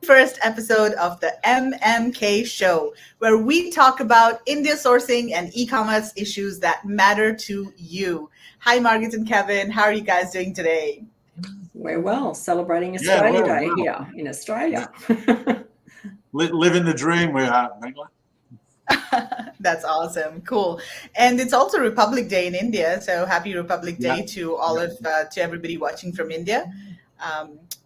first episode of the MMK Show, where we talk about India sourcing and e-commerce issues that matter to you. Hi, Margaret and Kevin. How are you guys doing today? We're well, celebrating Australia Day here in Australia. Living the dream we are, Megla. That's awesome. Cool. And it's also Republic Day in India. So happy Republic Day to all of to everybody watching from India.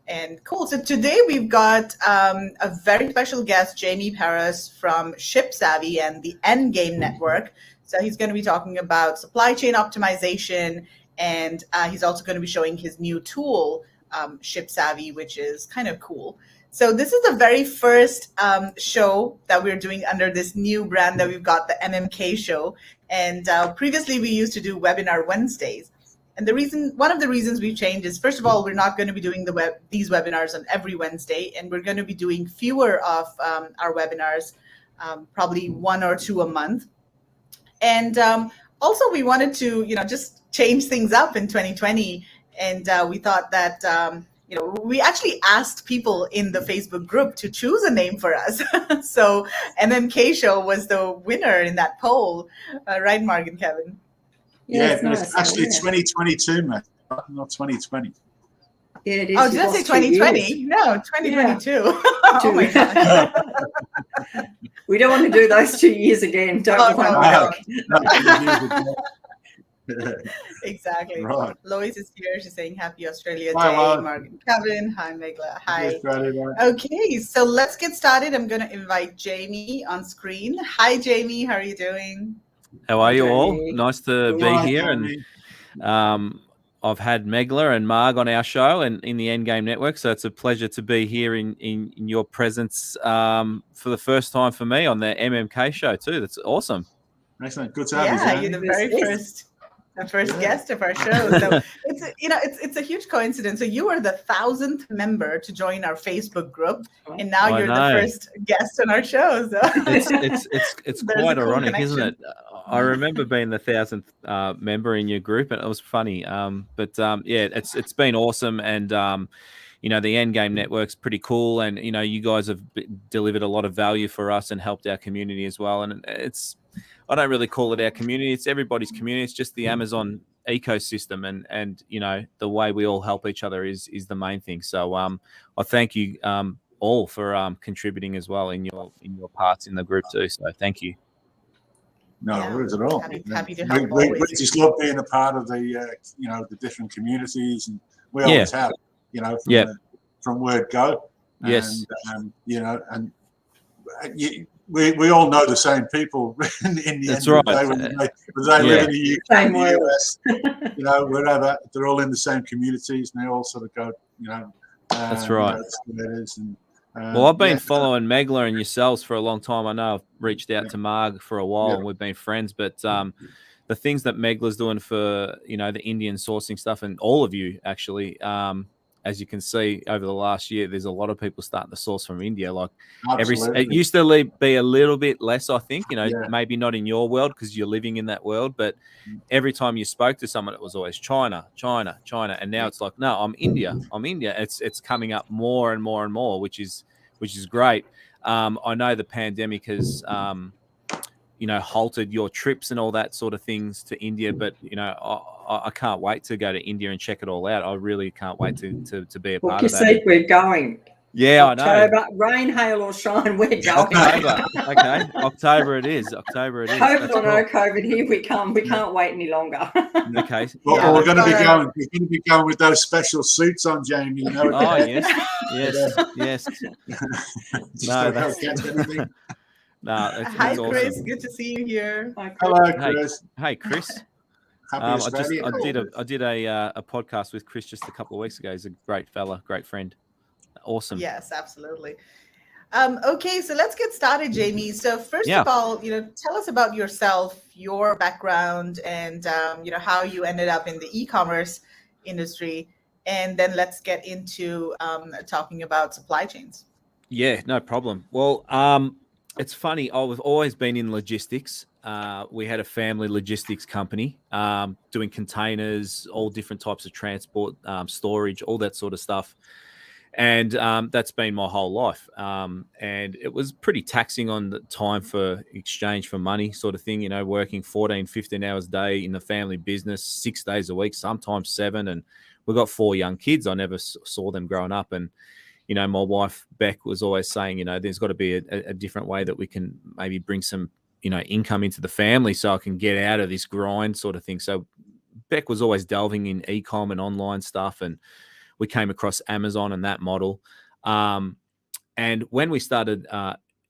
And cool. So today we've got a very special guest, Jamie Paros from ShipSavvy and the Endgame Network. So he's going to be talking about supply chain optimization, and he's also going to be showing his new tool, ShipSavvy, which is kind of cool. So this is the very first show that we're doing under this new brand that we've got, the MMK Show. And previously we used to do Webinar Wednesdays. And one of the reasons we've changed is, first of all, we're not going to be doing these webinars on every Wednesday, and we're going to be doing fewer of our webinars, probably one or two a month. And also we wanted to, just change things up in 2020. And we thought that, we actually asked people in the Facebook group to choose a name for us. So MMK Show was the winner in that poll. Right, Mark and Kevin? Yeah, it's actually 2022, man, not 2020. Yeah, it is. Oh, did I say 2020? No, 2022. Yeah. Oh my God. We don't want to do those 2 years again. Don't Exactly. Right. Lois is here. She's saying Happy Australia Day. Hi, Mark and Kevin. Hi, Megla. Hi. Right. Okay, so let's get started. I'm going to invite Jamie on screen. Hi, Jamie. How are you doing? How are you all? Nice to be here. And I've had Megla and Marg on our show and in the Endgame Network, so it's a pleasure to be here in your presence for the first time for me on the MMK Show too. That's awesome. Excellent. Good to have you. Yeah, you're the very first guest of our show. So it's a huge coincidence. So you were the 1,000th member to join our Facebook group, and now you're the first guest on our show. So it's quite ironic, isn't it? I remember being the 1,000th member in your group, and it was funny. It's been awesome, and the Endgame Network's pretty cool, and you guys have delivered a lot of value for us and helped our community as well. And I don't really call it our community; it's everybody's community. It's just the Amazon ecosystem, and the way we all help each other is the main thing. So I thank you all for contributing as well in your parts in the group too. So thank you. No worries at all. Happy to help. We just love being a part of the the different communities, and we always have from word go. Yes. And we all know the same people in the That's end right. of the day when they live in the UK, the US, wherever. They're all in the same communities, and they all sort of go, That's right. That's the way it is. And, well, I've been following Megla and yourselves for a long time. I know I've reached out to Marg for a while, and we've been friends. But the things that Megla's doing for the Indian sourcing stuff, and all of you actually, as you can see over the last year, there's a lot of people starting to source from India. Like it used to be a little bit less, I think. Maybe not in your world because you're living in that world, but every time you spoke to someone, it was always China, China, China, and now it's like, no, I'm India. It's coming up more and more and more, which is great. I know the pandemic has halted your trips and all that sort of things to India, but I can't wait to go to India and check it all out. I really can't wait to be a part of that. We're going. Yeah, October, I know. Rain, hail, or shine, we're going. October. Okay, October it is. COVID or no COVID, here we come. We can't wait any longer. Okay. Well, we're going to be going. We're going to be going with those special suits on, Jamie. Oh yes. No, that's. No, it's Hi, awesome. Chris. Good to see you here. Hello, Chris. Hey, Chris. I did a podcast with Chris just a couple of weeks ago. He's a great fella, great friend. Awesome. Yes, absolutely. Okay, so let's get started, Jamie. So first of all, tell us about yourself, your background, and how you ended up in the e-commerce industry, and then let's get into talking about supply chains. Yeah, no problem. Well, it's funny. I've always been in logistics. We had a family logistics company doing containers, all different types of transport, storage, all that sort of stuff. And that's been my whole life. And it was pretty taxing on the time for exchange for money sort of thing, working 14, 15 hours a day in the family business, 6 days a week, sometimes 7. And we've got 4 young kids. I never saw them growing up. And, my wife, Beck, was always saying, there's got to be a different way that we can maybe bring some, income into the family so I can get out of this grind sort of thing. So Beck was always delving in e-com and online stuff. And we came across Amazon and that model. And when we started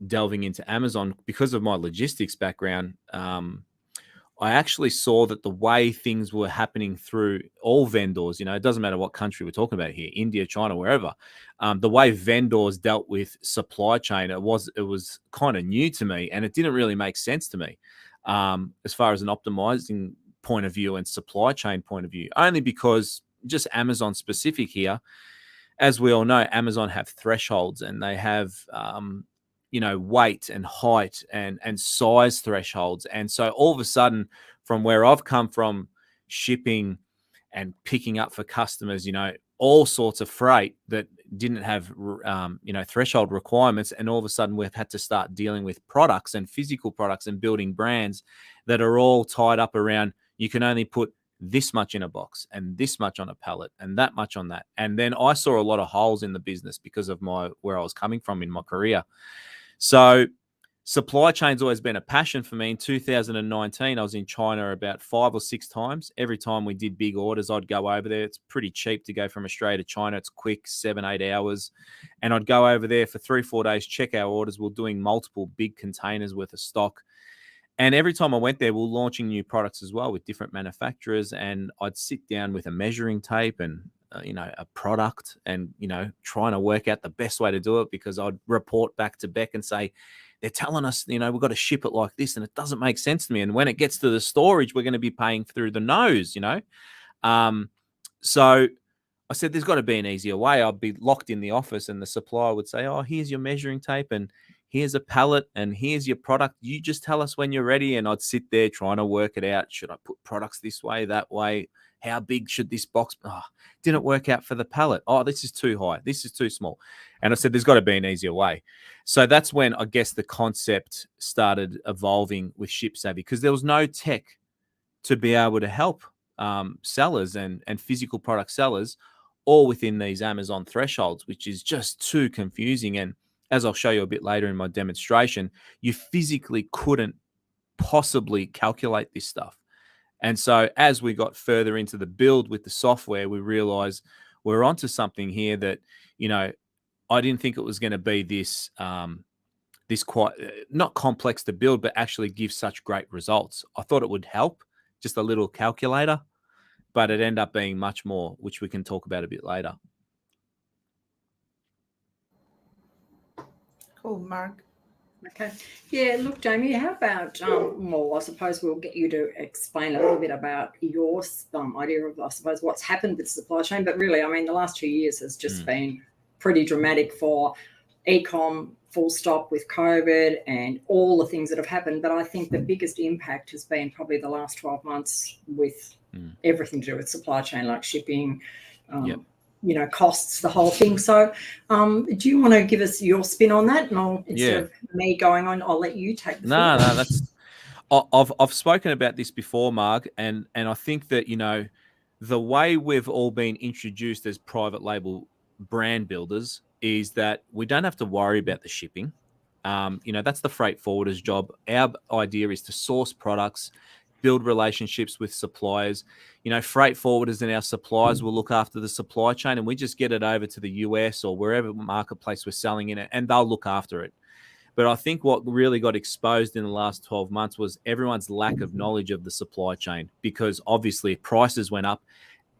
delving into Amazon, because of my logistics background, I actually saw that the way things were happening through all vendors, it doesn't matter what country we're talking about here, India, China, wherever, the way vendors dealt with supply chain, it was kind of new to me, and it didn't really make sense to me as far as an optimizing point of view and supply chain point of view, only because just Amazon specific here, as we all know, Amazon have thresholds, and they have, weight and height and size thresholds. And so all of a sudden, from where I've come from, shipping and picking up for customers, all sorts of freight that didn't have, threshold requirements. And all of a sudden we've had to start dealing with products and physical products and building brands that are all tied up around, you can only put this much in a box and this much on a pallet and that much on that. And then I saw a lot of holes in the business because of where I was coming from in my career. So supply chain's always been a passion for me. In 2019, I was in China about 5 or 6 times. Every time we did big orders, I'd go over there. It's pretty cheap to go from Australia to China. It's quick, 7-8 hours. And I'd go over there for 3-4 days, check our orders. We're doing multiple big containers worth of stock. And every time I went there, we're launching new products as well with different manufacturers. And I'd sit down with a measuring tape and, a product and, trying to work out the best way to do it, because I'd report back to Beck and say, they're telling us, we've got to ship it like this, and it doesn't make sense to me. And when it gets to the storage, we're going to be paying through the nose, So I said, there's got to be an easier way. I'd be locked in the office and the supplier would say, oh, here's your measuring tape and here's a pallet and here's your product. You just tell us when you're ready. And I'd sit there trying to work it out. Should I put products this way, that way? How big should this box be? Oh, didn't work out for the pallet. Oh, this is too high. This is too small. And I said, there's got to be an easier way. So that's when I guess the concept started evolving with ShipSavvy, because there was no tech to be able to help sellers and physical product sellers all within these Amazon thresholds, which is just too confusing. And as I'll show you a bit later in my demonstration, you physically couldn't possibly calculate this stuff. And so as we got further into the build with the software, we realized we're onto something here that, I didn't think it was going to be this quite not complex to build, but actually give such great results. I thought it would help, just a little calculator, but it ended up being much more, which we can talk about a bit later. Cool, Mark. Okay. Yeah, look, Jamie, how about, I suppose we'll get you to explain a little bit about your idea of, I suppose, what's happened with supply chain. But really, the last 2 years has just been pretty dramatic for e-com, full stop, with COVID and all the things that have happened. But I think the biggest impact has been probably the last 12 months with everything to do with supply chain, like shipping, costs, the whole thing. So do you want to give us your spin on that? And instead of me going on, I'll let you take the floor. No, that's I've spoken about this before, Marg, and I think that, the way we've all been introduced as private label brand builders is that we don't have to worry about the shipping. That's the freight forwarder's job. Our idea is to source products, build relationships with suppliers. Freight forwarders and our suppliers will look after the supply chain, and we just get it over to the US or wherever marketplace we're selling in it, and they'll look after it. But I think what really got exposed in the last 12 months was everyone's lack of knowledge of the supply chain, because obviously prices went up,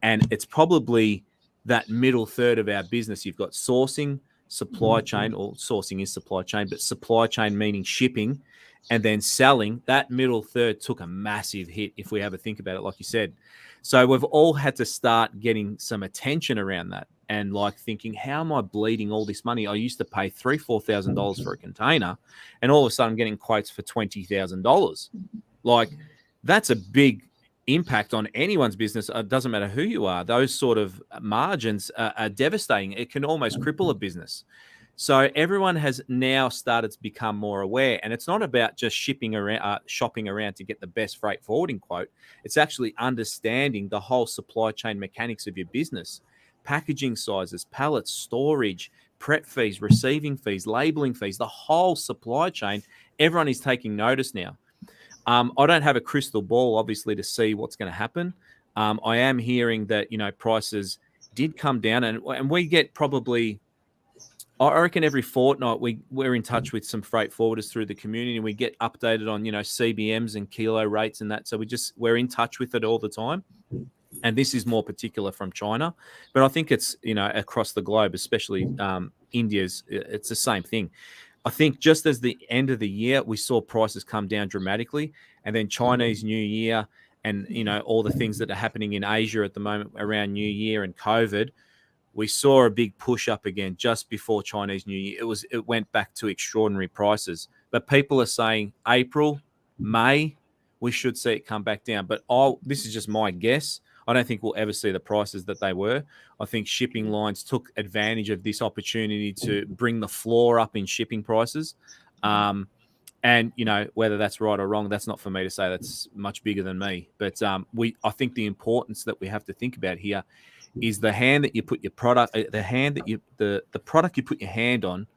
and it's probably that middle third of our business. You've got sourcing, supply chain, or sourcing is supply chain, but supply chain meaning shipping, and then selling. That middle third took a massive hit, if we ever think about it, like you said. So we've all had to start getting some attention around that, and like thinking, how am I bleeding all this money? I used to pay $3,000-$4,000 for a container, and all of a sudden I'm getting quotes for $20,000. Like, that's a big impact on anyone's business. It doesn't matter who you are. Those sort of margins are devastating. It can almost cripple a business. So everyone has now started to become more aware, and it's not about just shopping around to get the best freight forwarding quote. It's actually understanding the whole supply chain mechanics of your business, packaging sizes, pallets, storage, prep fees, receiving fees, labeling fees, the whole supply chain. Everyone is taking notice now. I don't have a crystal ball, obviously, to see what's going to happen. I am hearing that, prices did come down, and we get probably, I reckon every fortnight we're in touch with some freight forwarders through the community, and we get updated on, CBMs and kilo rates and that. So we're in touch with it all the time. And this is more particular from China, but I think it's, across the globe, especially India's, it's the same thing. I think just as the end of the year, we saw prices come down dramatically, and then Chinese New Year and, all the things that are happening in Asia at the moment around New Year and COVID, we saw a big push up again just before Chinese New Year. It went back to extraordinary prices, but people are saying April, May, we should see it come back down. But this is just my guess. I don't think we'll ever see the prices that they were. I think shipping lines took advantage of this opportunity to bring the floor up in shipping prices. And, whether that's right or wrong, that's not for me to say. That's much bigger than me. But I think the importance that we have to think about here is the hand that you put your product, the product you put your hand on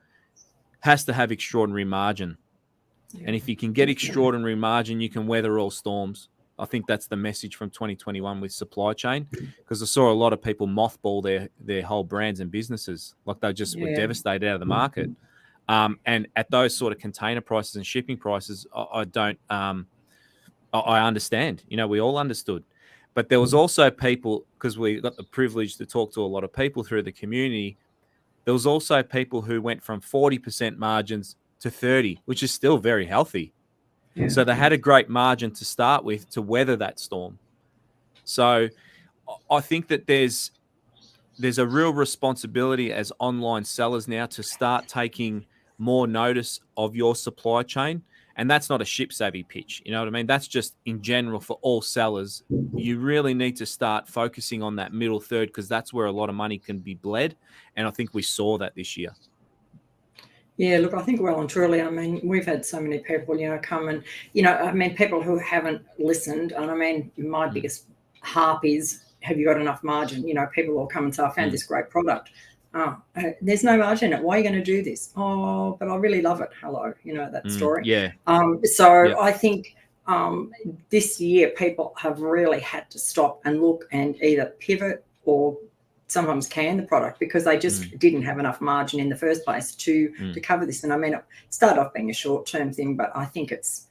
has to have extraordinary margin. Yeah. And if you can get extraordinary margin, you can weather all storms. I think that's the message from 2021 with supply chain, because I saw a lot of people mothball their whole brands and businesses. Like they just were devastated out of the market. And at those sort of container prices and shipping prices, I understand, we all understood. But there was also people, because we got the privilege to talk to a lot of people through the community, there was also people who went from 40% margins to 30, which is still very healthy. Yeah. So they had a great margin to start with to weather that storm. So I think that there's a real responsibility as online sellers now to start taking more notice of your supply chain. And that's not a ship savvy pitch. You know what I mean? That's just in general for all sellers. You really need to start focusing on that middle third, because that's where a lot of money can be bled. And I think we saw that this year. Yeah, look, I think well and truly, I mean, we've had so many people, come and, people who haven't listened. And my biggest harp is, have you got enough margin? People will come and say, I found this great product. There's no margin in it. Why are you going to do this? Oh, but I really love it. Hello, that story. Yeah. I think this year people have really had to stop and look and either pivot or sometimes can the product, because they just didn't have enough margin in the first place to cover this. And it started off being a short-term thing, but I think it's,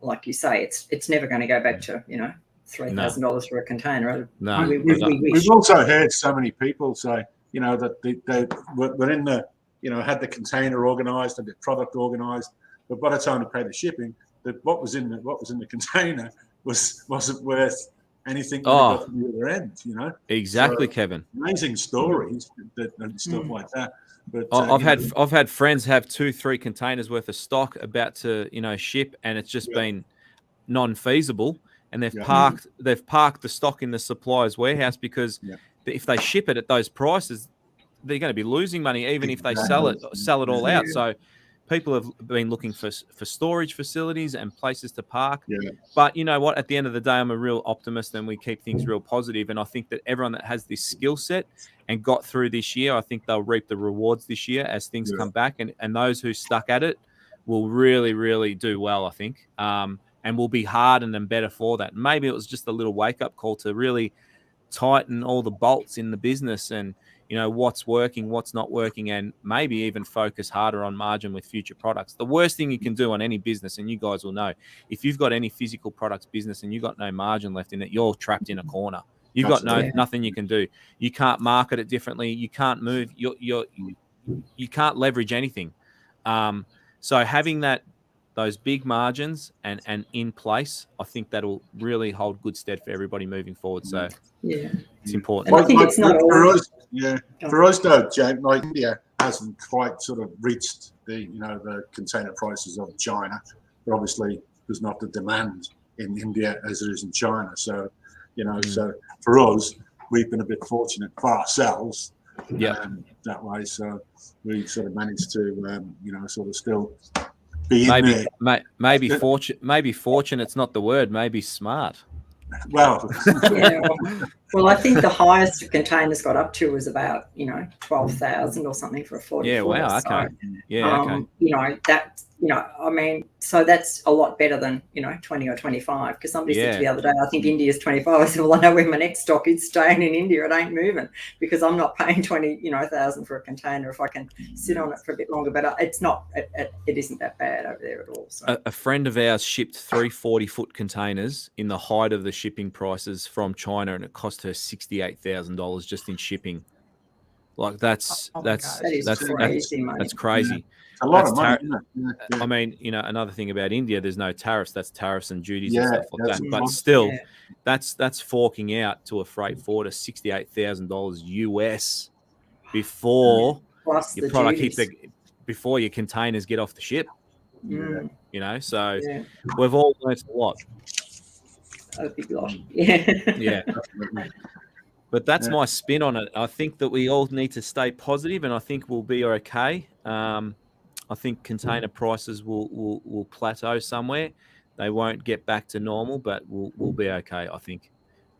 like you say, it's never going to go back to, $3,000 for a container. No. We've also heard so many people say, that they were in the, had the container organised and the product organised, but by the time they paid the shipping, what was in the container wasn't worth anything got from the other end, Exactly, so, Kevin. Amazing stories and stuff like that. But I've had friends have 2-3 containers worth of stock about to ship, and it's just been non-feasible, and they've parked the stock in the supplier's warehouse because if they ship it at those prices, they're going to be losing money even if they sell it all out. So people have been looking for storage facilities and places to park. Yeah. But you know what? At the end of the day, I'm a real optimist, and we keep things real positive. And I think that everyone that has this skill set and got through this year, I think they'll reap the rewards this year as things come back. And those who stuck at it will really, really do well, I think, and will be hardened and better for that. Maybe it was just a little wake-up call to really tighten all the bolts in the business and what's working, what's not working, and maybe even focus harder on margin with future products. The worst thing you can do on any business, and you guys will know, if you've got any physical products business and you've got no margin left in it, you're trapped in a corner. You've got nothing you can do. You can't market it differently. You can't move. You can't leverage anything. So having those big margins and in place, I think that'll really hold good stead for everybody moving forward. So it's important. I think it's not for us. Yeah, for us though, James, like India hasn't quite sort of reached the the container prices of China, but obviously there's not the demand in India as it is in China. So you know. So for us, we've been a bit fortunate for ourselves, that way. So we sort of managed to, you know, sort of still be in there. Maybe fortunate's not the word. Maybe smart. Well, well, I think the highest containers got up to was about 12,000 or something for a 40. Yeah, wow, okay, okay. I mean, so that's a lot better than 20 or 25. Because somebody said to me the other day, I think India's 25. I said, well, I know where my next stock is staying in India. It ain't moving because I'm not paying 20,000 for a container if I can sit on it for a bit longer. But it's not. It isn't that bad over there at all. So. A friend of ours shipped 3 40-foot containers in the height of the shipping prices from China, and it cost her $68,000 just in shipping. Like that's crazy, mate. That's crazy. A lot of money, isn't it? I mean, another thing about India, there's no tariffs. That's tariffs and duties and stuff like that. But still, that's forking out to a freight forwarder $68,000 US before your product hits before your containers get off the ship. So we've all learned a lot. A big lot. Yeah. But that's my spin on it. I think that we all need to stay positive, and I think we'll be okay. I think container prices will plateau somewhere. They won't get back to normal, but we'll be okay, I think.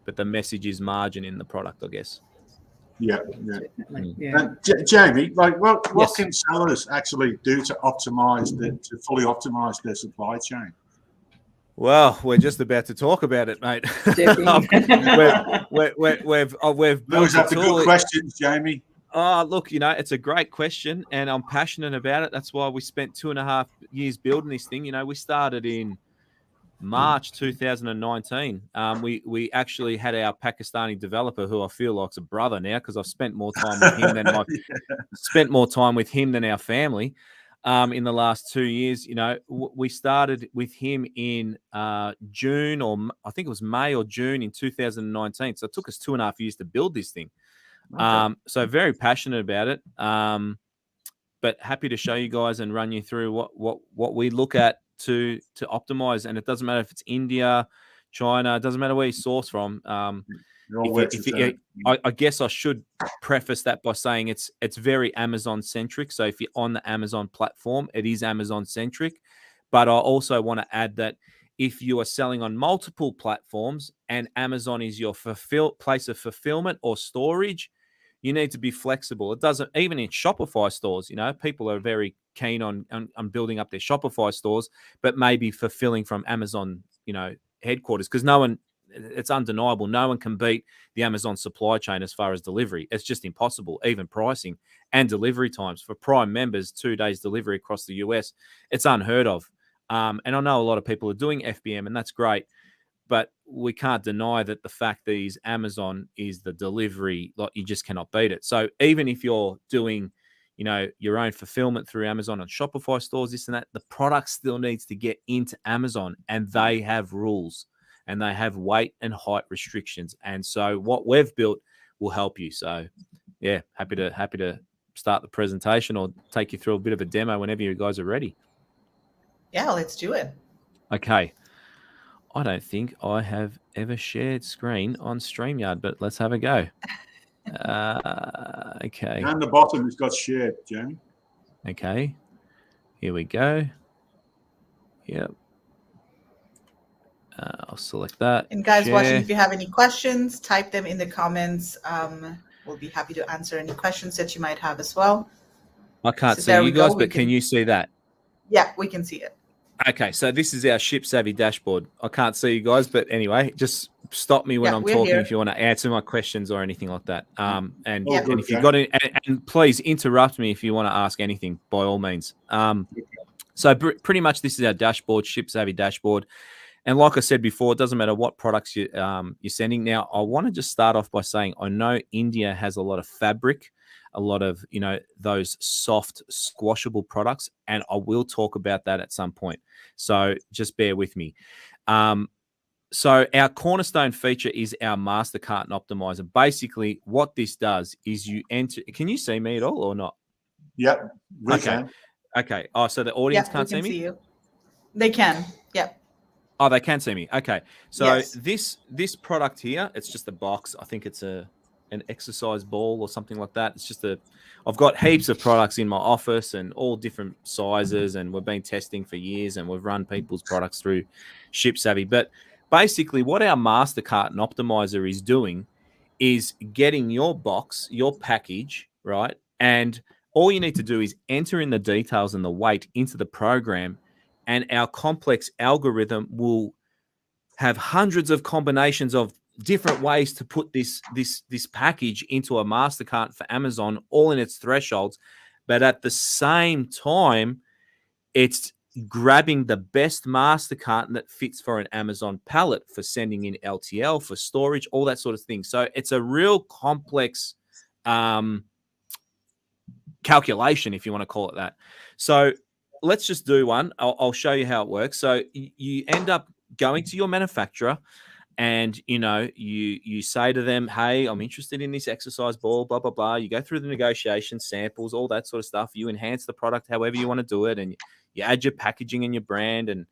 But the message is margin in the product, I guess. Yeah. And Jamie, like, what can sellers actually do to fully optimize their supply chain? Well, we're just about to talk about it, mate. we've those are the good questions, Jamie. Oh, look, it's a great question, and I'm passionate about it. That's why we spent 2.5 years building this thing. We started in March 2019. We actually had our Pakistani developer, who I feel like's a brother now, because I've spent more time with him than our family. In the last 2 years, we started with him in June, or I think it was May or June in 2019. So it took us 2.5 years to build this thing. Okay. So very passionate about it. But happy to show you guys and run you through what we look at to optimize. And it doesn't matter if it's India, China, it doesn't matter where you source from. I guess I should preface that by saying it's very Amazon centric. So if you're on the Amazon platform, it is Amazon centric. But I also want to add that if you are selling on multiple platforms and Amazon is your place of fulfillment or storage, you need to be flexible. It doesn't, even in Shopify stores, people are very keen on building up their Shopify stores, but maybe fulfilling from Amazon, headquarters, because it's undeniable. No one can beat the Amazon supply chain as far as delivery. It's just impossible. Even pricing and delivery times for Prime members, 2 days delivery across the US, it's unheard of. And I know a lot of people are doing FBM, and that's great, but we can't deny that the fact that Amazon is the delivery, like, you just cannot beat it. So even if you're doing, your own fulfillment through Amazon and Shopify stores, this and that, the product still needs to get into Amazon, and they have rules. And they have weight and height restrictions. And so what we've built will help you. So, yeah, happy to start the presentation or take you through a bit of a demo whenever you guys are ready. Yeah, let's do it. Okay. I don't think I have ever shared screen on StreamYard, but let's have a go. Okay. And the bottom has got shared, Jamie. Okay. Here we go. Yep. I'll select that. And guys watching, if you have any questions, type them in the comments. We'll be happy to answer any questions that you might have as well. I can't see you guys, but can you see that? Yeah, we can see it. Okay, so this is our Ship Savvy dashboard. I can't see you guys, but anyway, just stop me when I'm talking here if you want to answer my questions or anything like that. And if you've got any, and please interrupt me if you want to ask anything, by all means. So pretty much this is our dashboard, Ship Savvy dashboard. And like I said before, it doesn't matter what products you're sending. Now, I want to just start off by saying I know India has a lot of fabric, a lot of, those soft, squashable products, and I will talk about that at some point. So just bear with me. So our cornerstone feature is our master carton optimizer. Basically, what this does is you enter. Can you see me at all or not? Yep. Okay. Oh, so the audience can't see me? See you. They can. Yep. Oh, they can see me. Okay. So Yes. this product here, it's just a box. I think it's an exercise ball or something like that. It's just I've got heaps of products in my office and all different sizes, and we've been testing for years, and we've run people's products through ShipSavvy. But basically what our master carton optimizer is doing is getting your box, your package, right? And all you need to do is enter in the details and the weight into the program, and our complex algorithm will have hundreds of combinations of different ways to put this package into a master carton for Amazon, all in its thresholds. But at the same time, it's grabbing the best master carton that fits for an Amazon pallet for sending in LTL, for storage, all that sort of thing. So it's a real complex calculation, if you want to call it that. So let's just do one. I'll show you how it works. So you end up going to your manufacturer, and you say to them, hey, I'm interested in this exercise ball, blah, blah, blah. You go through the negotiation, samples, all that sort of stuff. You enhance the product however you want to do it, and you add your packaging and your brand, and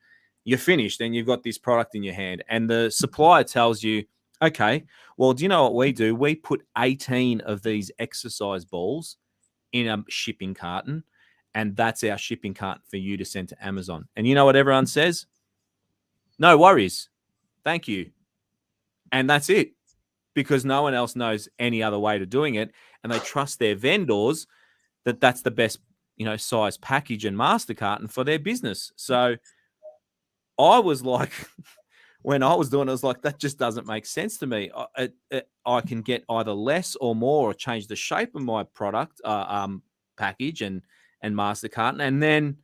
you're finished, and you've got this product in your hand. And the supplier tells you, okay, well, do you know what we do? We put 18 of these exercise balls in a shipping carton, and that's our shipping carton for you to send to Amazon. And you know what everyone says? No worries. Thank you. And that's it, because no one else knows any other way to doing it. And they trust their vendors that that's the best, size package and master carton for their business. So I was like, when I was doing it, I was like, that just doesn't make sense to me. I can get either less or more, or change the shape of my product package and master carton, and then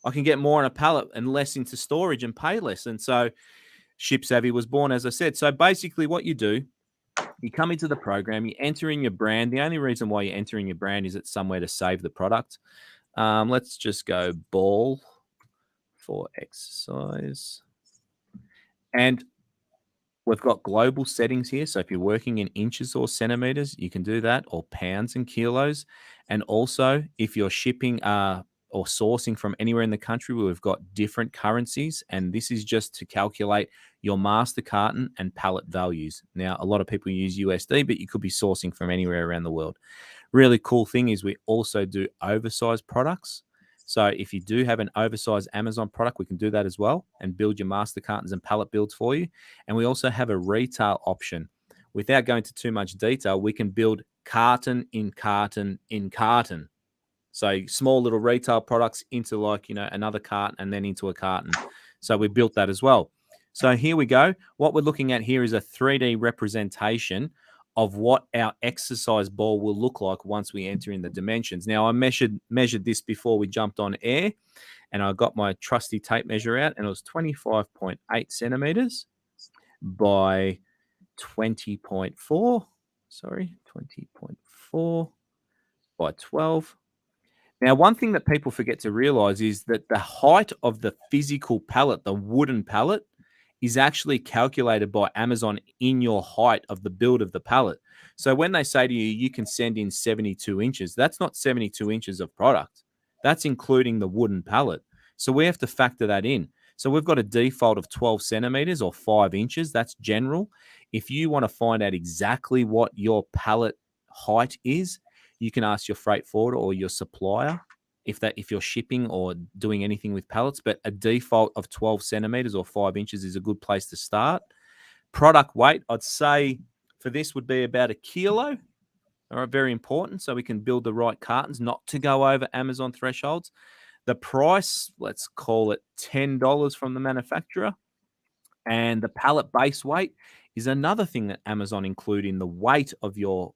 I can get more on a pallet and less into storage and pay less. And so ShipSavvy was born, as I said. So basically what you do, you come into the program, you enter in your brand. The only reason why you're entering your brand is it's somewhere to save the product. Let's just go ball for exercise. And we've got global settings here. So if you're working in inches or centimeters, you can do that, or pounds and kilos. And also if you're shipping or sourcing from anywhere in the country, we've got different currencies. And this is just to calculate your master carton and pallet values. Now, a lot of people use USD, but you could be sourcing from anywhere around the world. Really cool thing is we also do oversized products. So if you do have an oversized Amazon product, we can do that as well and build your master cartons and pallet builds for you. And we also have a retail option. Without going into too much detail, we can build carton in carton in carton. So small little retail products into another carton and then into a carton. So we built that as well. So here we go. What we're looking at here is a 3D representation of what our exercise ball will look like once we enter in the dimensions. Now, I measured this before we jumped on air, and I got my trusty tape measure out, and it was 25.8 centimeters by 20.4. Sorry, 20.4 by 12. Now, one thing that people forget to realize is that the height of the physical pallet, the wooden pallet, is actually calculated by Amazon in your height of the build of the pallet. So when they say to you, you can send in 72 inches, that's not 72 inches of product. That's including the wooden pallet. So we have to factor that in. So we've got a default of 12 centimeters or 5 inches. That's general. If you want to find out exactly what your pallet height is, you can ask your freight forwarder or your supplier if you're shipping or doing anything with pallets. But a default of 12 centimeters or 5 inches is a good place to start. Product weight, I'd say for this would be about 1 kilo. All right, very important. So we can build the right cartons, not to go over Amazon thresholds. The price, let's call it $10 from the manufacturer. And the pallet base weight is another thing that Amazon include in the weight of your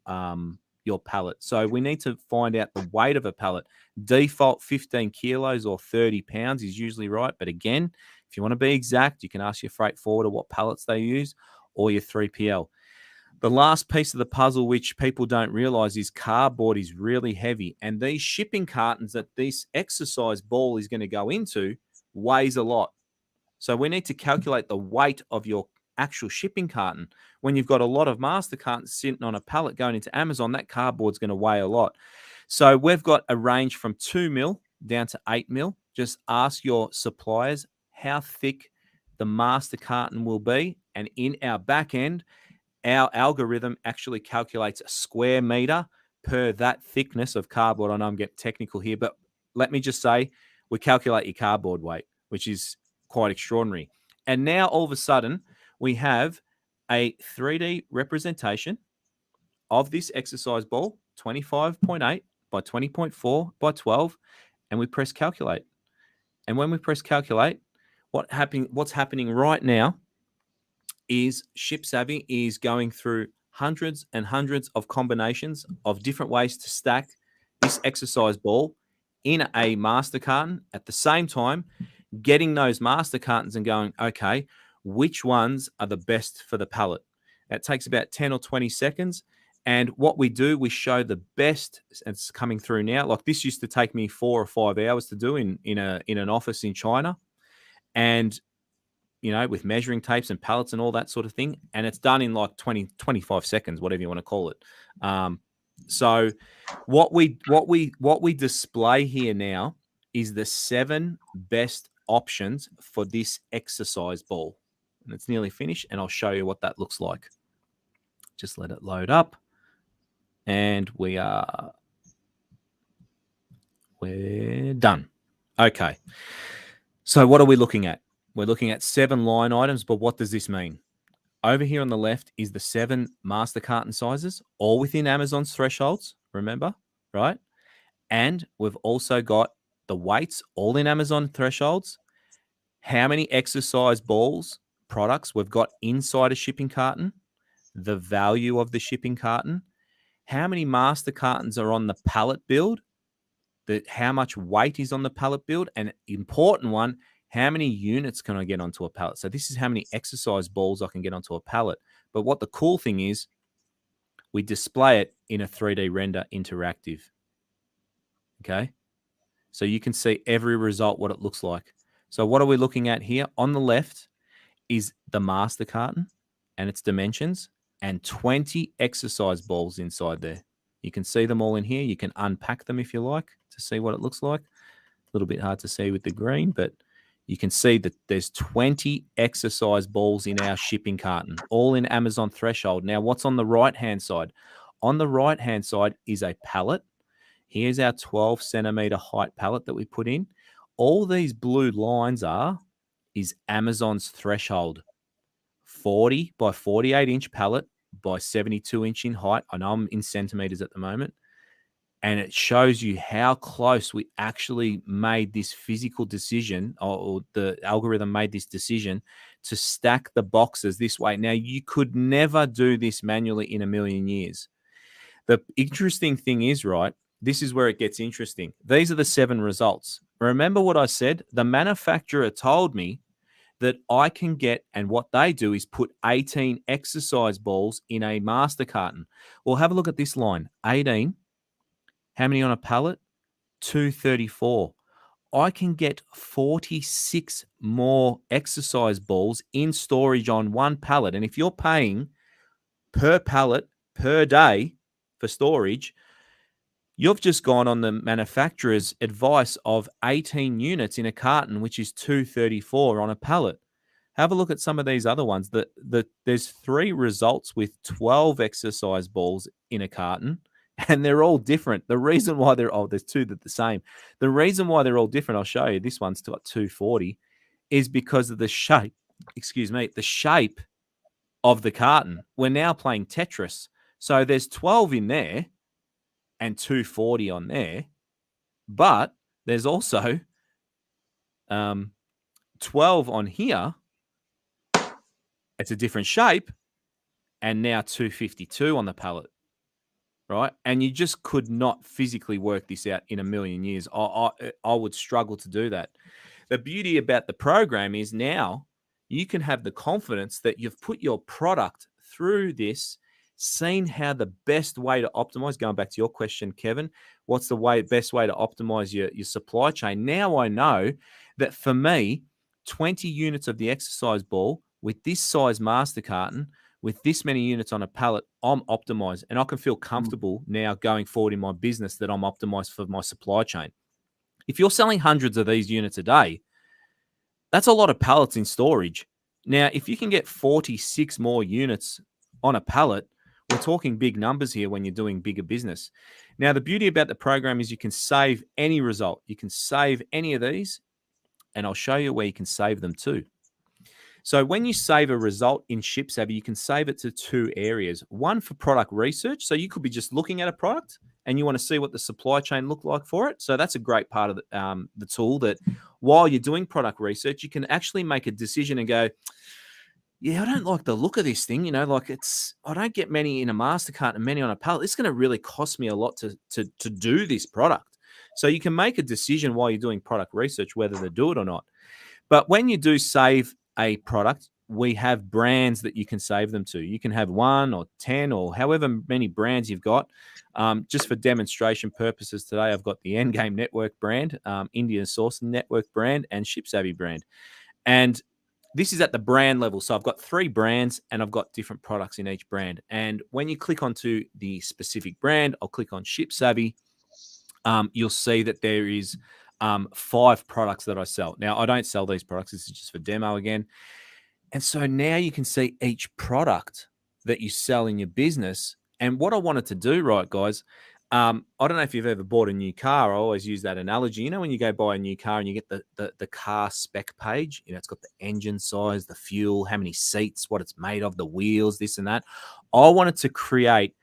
pallet. So we need to find out the weight of a pallet. Default 15 kilos or 30 pounds is usually right. But again, if you want to be exact, you can ask your freight forwarder what pallets they use or your 3PL. The last piece of the puzzle, which people don't realize, is cardboard is really heavy. And these shipping cartons that this exercise ball is going to go into weighs a lot. So we need to calculate the weight of your actual shipping carton. When you've got a lot of master cartons sitting on a pallet going into Amazon, that cardboard's going to weigh a lot. So we've got a range from 2 mil down to 8 mil. Just ask your suppliers how thick the master carton will be. And in our back end, our algorithm actually calculates a square meter per that thickness of cardboard. I know I'm getting technical here, but let me just say we calculate your cardboard weight, which is quite extraordinary. And now all of a sudden we have a 3D representation of this exercise ball, 25.8 by 20.4 by 12, and we press calculate. And when we press calculate, what's happening right now is ShipSavvy is going through hundreds and hundreds of combinations of different ways to stack this exercise ball in a master carton at the same time, getting those master cartons and going, okay, which ones are the best for the pallet? That takes about 10 or 20 seconds. And what we do, we show the best. It's coming through now. Like this used to take me 4 or 5 hours to do in an office in China. And, you know, with measuring tapes and pallets and all that sort of thing. And it's done in like 20, 25 seconds, whatever you want to call it. So what we display here now is the 7 best options for this exercise ball. And it's nearly finished. And I'll show you what that looks like. Just let it load up. And we're done. Okay. So what are we looking at? We're looking at 7 line items, but what does this mean? Over here on the left is the 7 master carton sizes, all within Amazon's thresholds, remember, right? And we've also got the weights, all in Amazon thresholds, how many exercise balls, products we've got inside a shipping carton, the value of the shipping carton, how many master cartons are on the pallet build, how much weight is on the pallet build, and important one, how many units can I get onto a pallet? So this is how many exercise balls I can get onto a pallet. But what the cool thing is, we display it in a 3D render interactive. Okay? So you can see every result, what it looks like. So what are we looking at here? On the left is the master carton and its dimensions and 20 exercise balls inside there. You can see them all in here. You can unpack them if you like to see what it looks like. A little bit hard to see with the green, but you can see that there's 20 exercise balls in our shipping carton, all in Amazon threshold. Now, what's on the right-hand side? On the right-hand side is a pallet. Here's our 12 centimeter height pallet that we put in. All these blue lines is Amazon's threshold. 40 by 48 inch pallet by 72 inch in height. I know I'm in centimeters at the moment. And it shows you how close we actually made this physical decision, or the algorithm made this decision to stack the boxes this way. Now, you could never do this manually in a million years. The interesting thing is, right, this is where it gets interesting. These are the 7 results. Remember what I said? The manufacturer told me that I can get, and what they do is put 18 exercise balls in a master carton. Well, have a look at this line, 18. How many on a pallet? 234. I can get 46 more exercise balls in storage on one pallet. And if you're paying per pallet per day for storage, you've just gone on the manufacturer's advice of 18 units in a carton, which is 234 on a pallet. Have a look at some of these other ones. There's 3 results with 12 exercise balls in a carton. And they're all different. The reason why there's 2 that are the same. The reason why they're all different, I'll show you. This one's got 240, is because of the shape. The shape of the carton. We're now playing Tetris. So there's 12 in there and 240 on there, but there's also 12 on here. It's a different shape, and now 252 on the pallet. Right. And you just could not physically work this out in a million years. I would struggle to do that. The beauty about the program is now you can have the confidence that you've put your product through this, seen how the best way to optimize, going back to your question, Kevin, what's the best way to optimize your supply chain? Now I know that for me, 20 units of the exercise ball with this size master carton, with this many units on a pallet, I'm optimized, and I can feel comfortable now going forward in my business that I'm optimized for my supply chain. If you're selling hundreds of these units a day, That's a lot of pallets in storage. Now, if you can get 46 more units on a pallet, we're talking big numbers here when you're doing bigger business. Now, the beauty about the program is you can save any result. You can save any of these, and I'll show you where you can save them too. So when you save a result in ShipSavvy, you can save it to two areas. One for product research. So you could be just looking at a product and you want to see what the supply chain looked like for it. So that's a great part of the tool, that while you're doing product research, you can actually make a decision and go, yeah, I don't like the look of this thing. Like I don't get many in a MasterCart and many on a pallet. It's going to really cost me a lot to do this product. So you can make a decision while you're doing product research whether to do it or not. But when you do save a product, we have brands that you can save them to. You can have 1 or 10 or however many brands you've got. Just for demonstration purposes today, I've got the Endgame Network brand, Indian Sourcing Network brand, and ShipSavvy brand. And this is at the brand level. So I've got 3 brands and I've got different products in each brand. And when you click onto the specific brand, I'll click on ShipSavvy. You'll see that there is 5 products that I sell. Now, I don't sell these products. This is just for demo again. And so now you can see each product that you sell in your business. And what I wanted to do, right, guys, I don't know if you've ever bought a new car. I always use that analogy. When you go buy a new car and you get the car spec page, it's got the engine size, the fuel, how many seats, what it's made of, the wheels, this and that. I wanted to create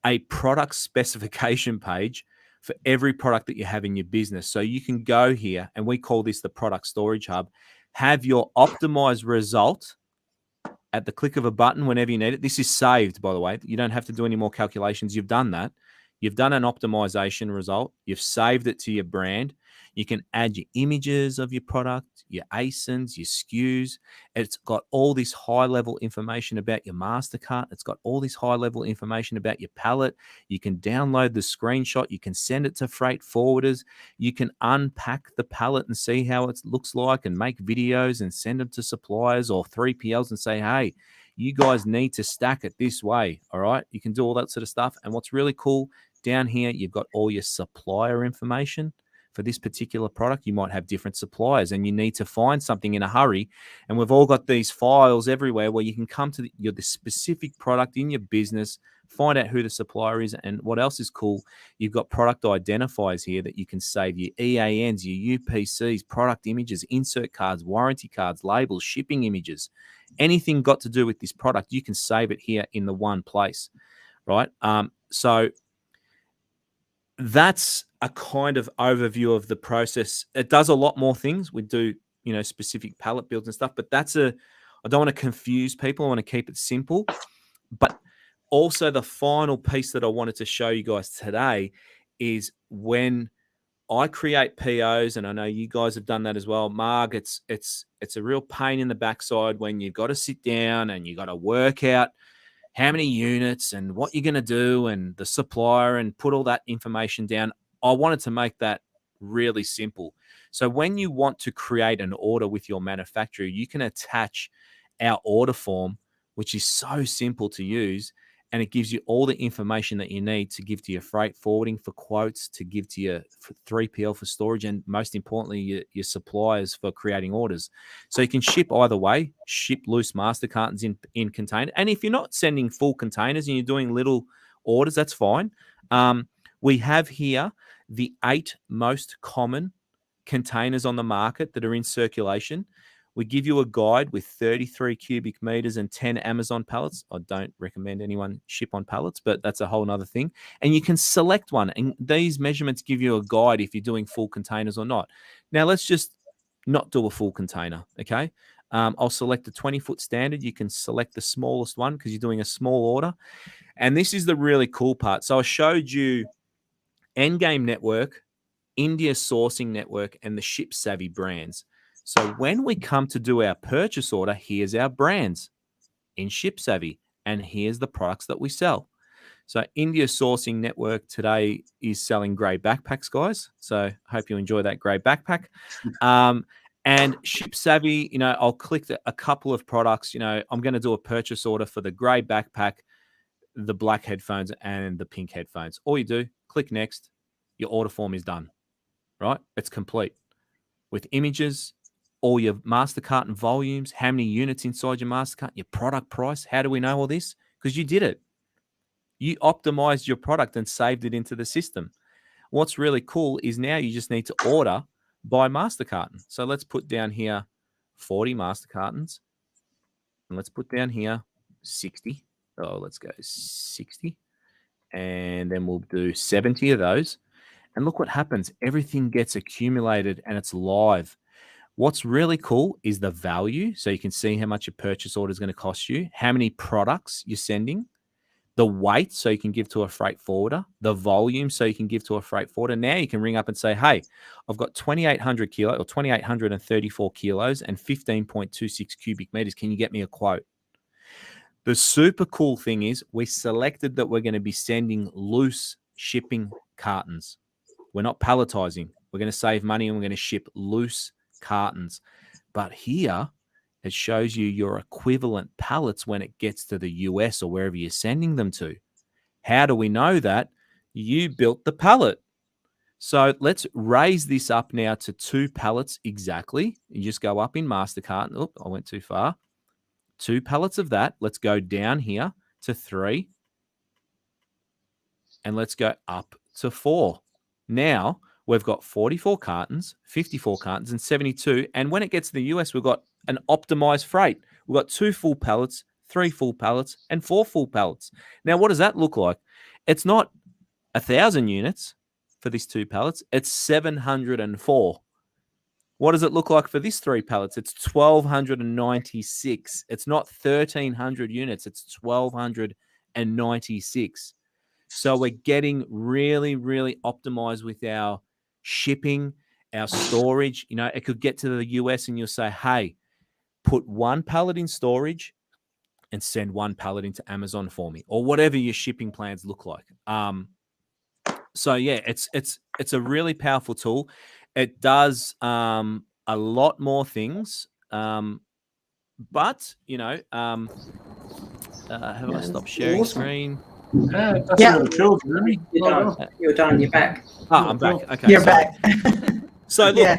a product specification page for every product that you have in your business. So you can go here, and we call this the product storage hub, have your optimized result at the click of a button whenever you need it. This is saved, by the way. You don't have to do any more calculations. You've done that. You've done an optimization result. You've saved it to your brand. You can add your images of your product, your ASINs, your SKUs. It's got all this high-level information about your MasterCart. It's got all this high-level information about your pallet. You can download the screenshot. You can send it to freight forwarders. You can unpack the pallet and see how it looks like and make videos and send them to suppliers or 3PLs and say, hey, you guys need to stack it this way, all right? You can do all that sort of stuff. And what's really cool, down here, you've got all your supplier information. For this particular product, you might have different suppliers and you need to find something in a hurry. And we've all got these files everywhere where you can come to the specific product in your business, find out who the supplier is. And what else is cool, you've got product identifiers here that you can save your EANs, your UPCs, product images, insert cards, warranty cards, labels, shipping images. Anything got to do with this product, you can save it here in the one place, right? So that's a kind of overview of the process. It does a lot more things. We do, specific pallet builds and stuff, but I don't want to confuse people. I want to keep it simple. But also the final piece that I wanted to show you guys today is when I create POs, and I know you guys have done that as well, Marg, it's a real pain in the backside when you've got to sit down and you've got to work out how many units and what you're going to do and the supplier and put all that information down. I wanted to make that really simple. So when you want to create an order with your manufacturer, you can attach our order form, which is so simple to use. And it gives you all the information that you need to give to your freight forwarding for quotes, to give to your 3PL for storage, and most importantly, your suppliers for creating orders. So you can ship either way, ship loose master cartons in container. And if you're not sending full containers and you're doing little orders, that's fine. We have here the 8 most common containers on the market that are in circulation. We give you a guide with 33 cubic meters and 10 Amazon pallets. I don't recommend anyone ship on pallets, but that's a whole nother thing. And you can select one. And these measurements give you a guide if you're doing full containers or not. Now, let's just not do a full container, okay? I'll select the 20-foot standard. You can select the smallest one because you're doing a small order. And this is the really cool part. So I showed you Endgame Network, India Sourcing Network, and the ShipSavvy brands. So when we come to do our purchase order, here's our brands in ShipSavvy, and here's the products that we sell. So India Sourcing Network today is selling grey backpacks, guys. So hope you enjoy that grey backpack. And ShipSavvy, I'll click a couple of products. I'm going to do a purchase order for the grey backpack, the black headphones, and the pink headphones. All you do, click next. Your order form is done, right? It's complete with images, all your master carton volumes, how many units inside your master carton, your product price. How do we know all this? Because you did it. You optimized your product and saved it into the system. What's really cool is now you just need to order by master carton. So let's put down here 40 master cartons. And let's put down here 60. Oh, let's go 60. And then we'll do 70 of those. And look what happens. Everything gets accumulated and it's live. What's really cool is the value. So you can see how much your purchase order is going to cost you, how many products you're sending, the weight so you can give to a freight forwarder, the volume so you can give to a freight forwarder. Now you can ring up and say, hey, I've got 2,800 kilos or 2,834 kilos and 15.26 cubic meters. Can you get me a quote? The super cool thing is we selected that we're going to be sending loose shipping cartons. We're not palletizing. We're going to save money and we're going to ship loose cartons. But here it shows you your equivalent pallets when it gets to the US or wherever you're sending them to. How do we know that? You built the pallet. So let's raise this up now to 2 pallets exactly. You just go up in master carton. Oh, I went too far. 2 pallets of that. Let's go down here to 3. And let's go up to 4. Now we've got 44 cartons, 54 cartons, and 72. And when it gets to the US, we've got an optimized freight. We've got 2 full pallets, 3 full pallets, and 4 full pallets. Now, what does that look like? It's not 1,000 units for these 2 pallets. It's 704. What does it look like for this 3 pallets? It's 1,296. It's not 1,300 units. It's 1,296. So we're getting really, really optimized with our shipping, our storage. You know, it could get to the US and you'll say, hey, put 1 pallet in storage and send 1 pallet into Amazon for me, or whatever your shipping plans look like. So yeah, it's a really powerful tool. It does a lot more things. But you know, have I stopped sharing screen? Yeah, that's really cool, Jamie. You're done. You're back. I'm back. Okay, You're back. So look,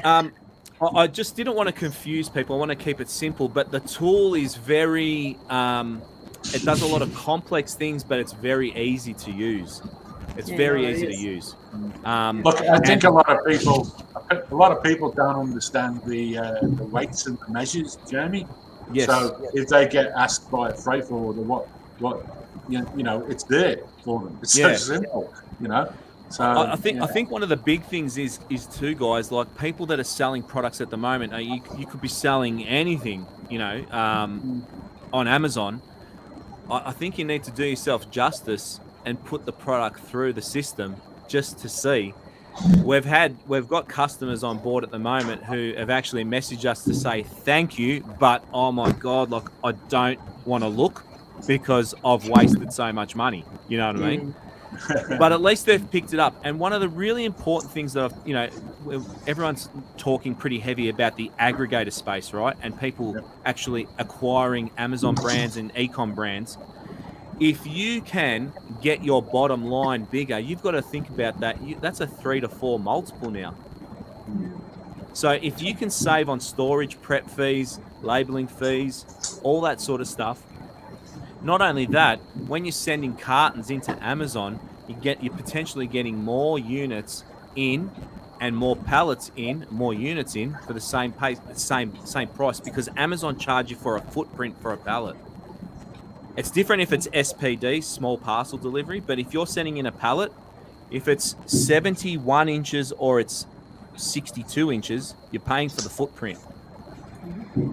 I just didn't want to confuse people. I want to keep it simple, but the tool is very, it does a lot of complex things, but it's very easy to use. It's very easy to use. Look, I think a lot of people don't understand the weights and the measures, Jamie. Yes. So if they get asked by a freight forwarder what you know, it's there for them. It's so simple, you know. So I think one of the big things is too, guys, like people that are selling products at the moment. You could be selling anything, you know, on Amazon. I think you need to do yourself justice and put the product through the system just to see. We've got customers on board at the moment who have actually messaged us to say thank you, but oh my God, like I don't want to look because I've wasted so much money. You know what I mean? But at least they've picked it up. And one of the really important things that everyone's talking pretty heavy about the aggregator space, right? And people actually acquiring Amazon brands and e-com brands. If you can get your bottom line bigger, you've got to think about that. That's a 3 to 4 multiple now. So if you can save on storage, prep fees, labeling fees, all that sort of stuff. Not only that, when you're sending cartons into Amazon, you're potentially getting more units in and more pallets in, more units in for the same price, because Amazon charge you for a footprint for a pallet. It's different if it's SPD, small parcel delivery, but if you're sending in a pallet, if it's 71 inches or it's 62 inches, you're paying for the footprint.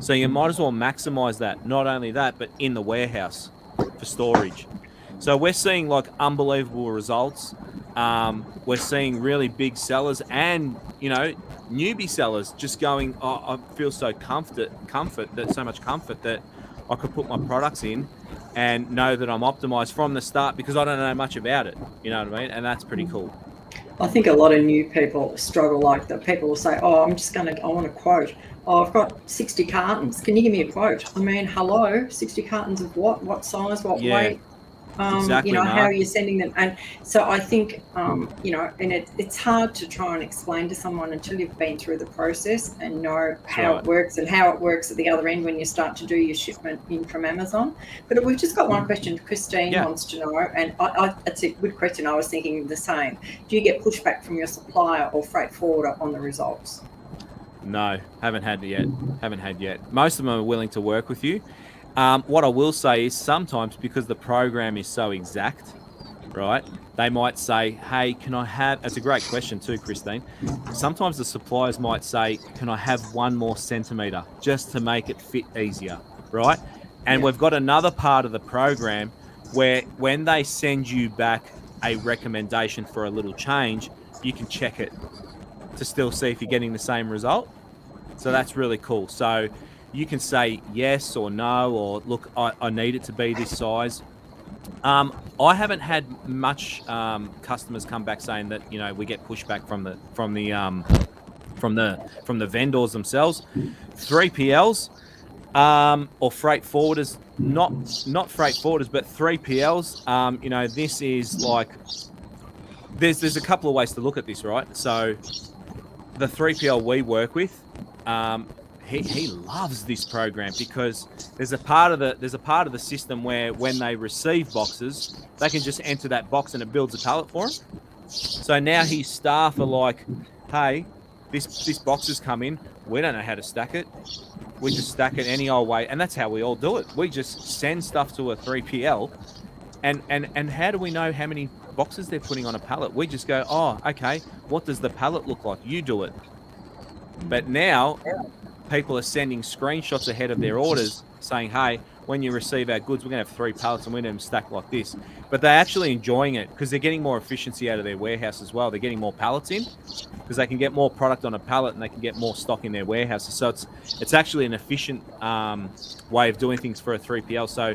So you might as well maximize that. Not only that, but in the warehouse for storage. So we're seeing like unbelievable results. We're seeing really big sellers and, you know, newbie sellers just going, oh, I feel so comfort that I could put my products in and know that I'm optimized from the start because I don't know much about it. You know what I mean? And that's pretty cool. I think a lot of new people struggle like that. People will say, oh, I want a quote. Oh, I've got 60 cartons. Can you give me a quote? I mean, hello, 60 cartons of what? What size? What weight? Exactly, how Mark. you're sending them. And so I think, and it's hard to try and explain to someone until you've been through the process and know how it works and how it works at the other end when you start to do your shipment in from Amazon. But we've just got one question. Christine wants to know, and it's a good question. I was thinking the same. Do you get pushback from your supplier or freight forwarder on the results? No, haven't had yet. Most of them are willing to work with you. What I will say is sometimes, because the program is so exact, right, they might say, hey, can I have, that's a great question too, Christine. Sometimes the suppliers might say, can I have 1 more centimetre just to make it fit easier, right? And we've got another part of the program where when they send you back a recommendation for a little change, you can check it to still see if you're getting the same result. So that's really cool. So you can say yes or no, or look, I need it to be this size. I haven't had much customers come back saying that we get pushback from the vendors themselves. 3PLs or freight forwarders, not freight forwarders, but 3PLs. This is like there's a couple of ways to look at this, right? So the 3PL we work with, he loves this program because there's a part of the system where when they receive boxes, they can just enter that box and it builds a pallet for them. So now his staff are like, hey, this box has come in. We don't know how to stack it. We just stack it any old way. And that's how we all do it. We just send stuff to a 3PL. And how do we know how many boxes they're putting on a pallet? We just go, oh, okay, what does the pallet look like? You do it. But now people are sending screenshots ahead of their orders saying, hey, when you receive our goods, we're going to have 3 pallets and we're going to stack like this. But they're actually enjoying it because they're getting more efficiency out of their warehouse as well. They're getting more pallets in because they can get more product on a pallet and they can get more stock in their warehouses. So it's actually an efficient way of doing things for a 3PL. So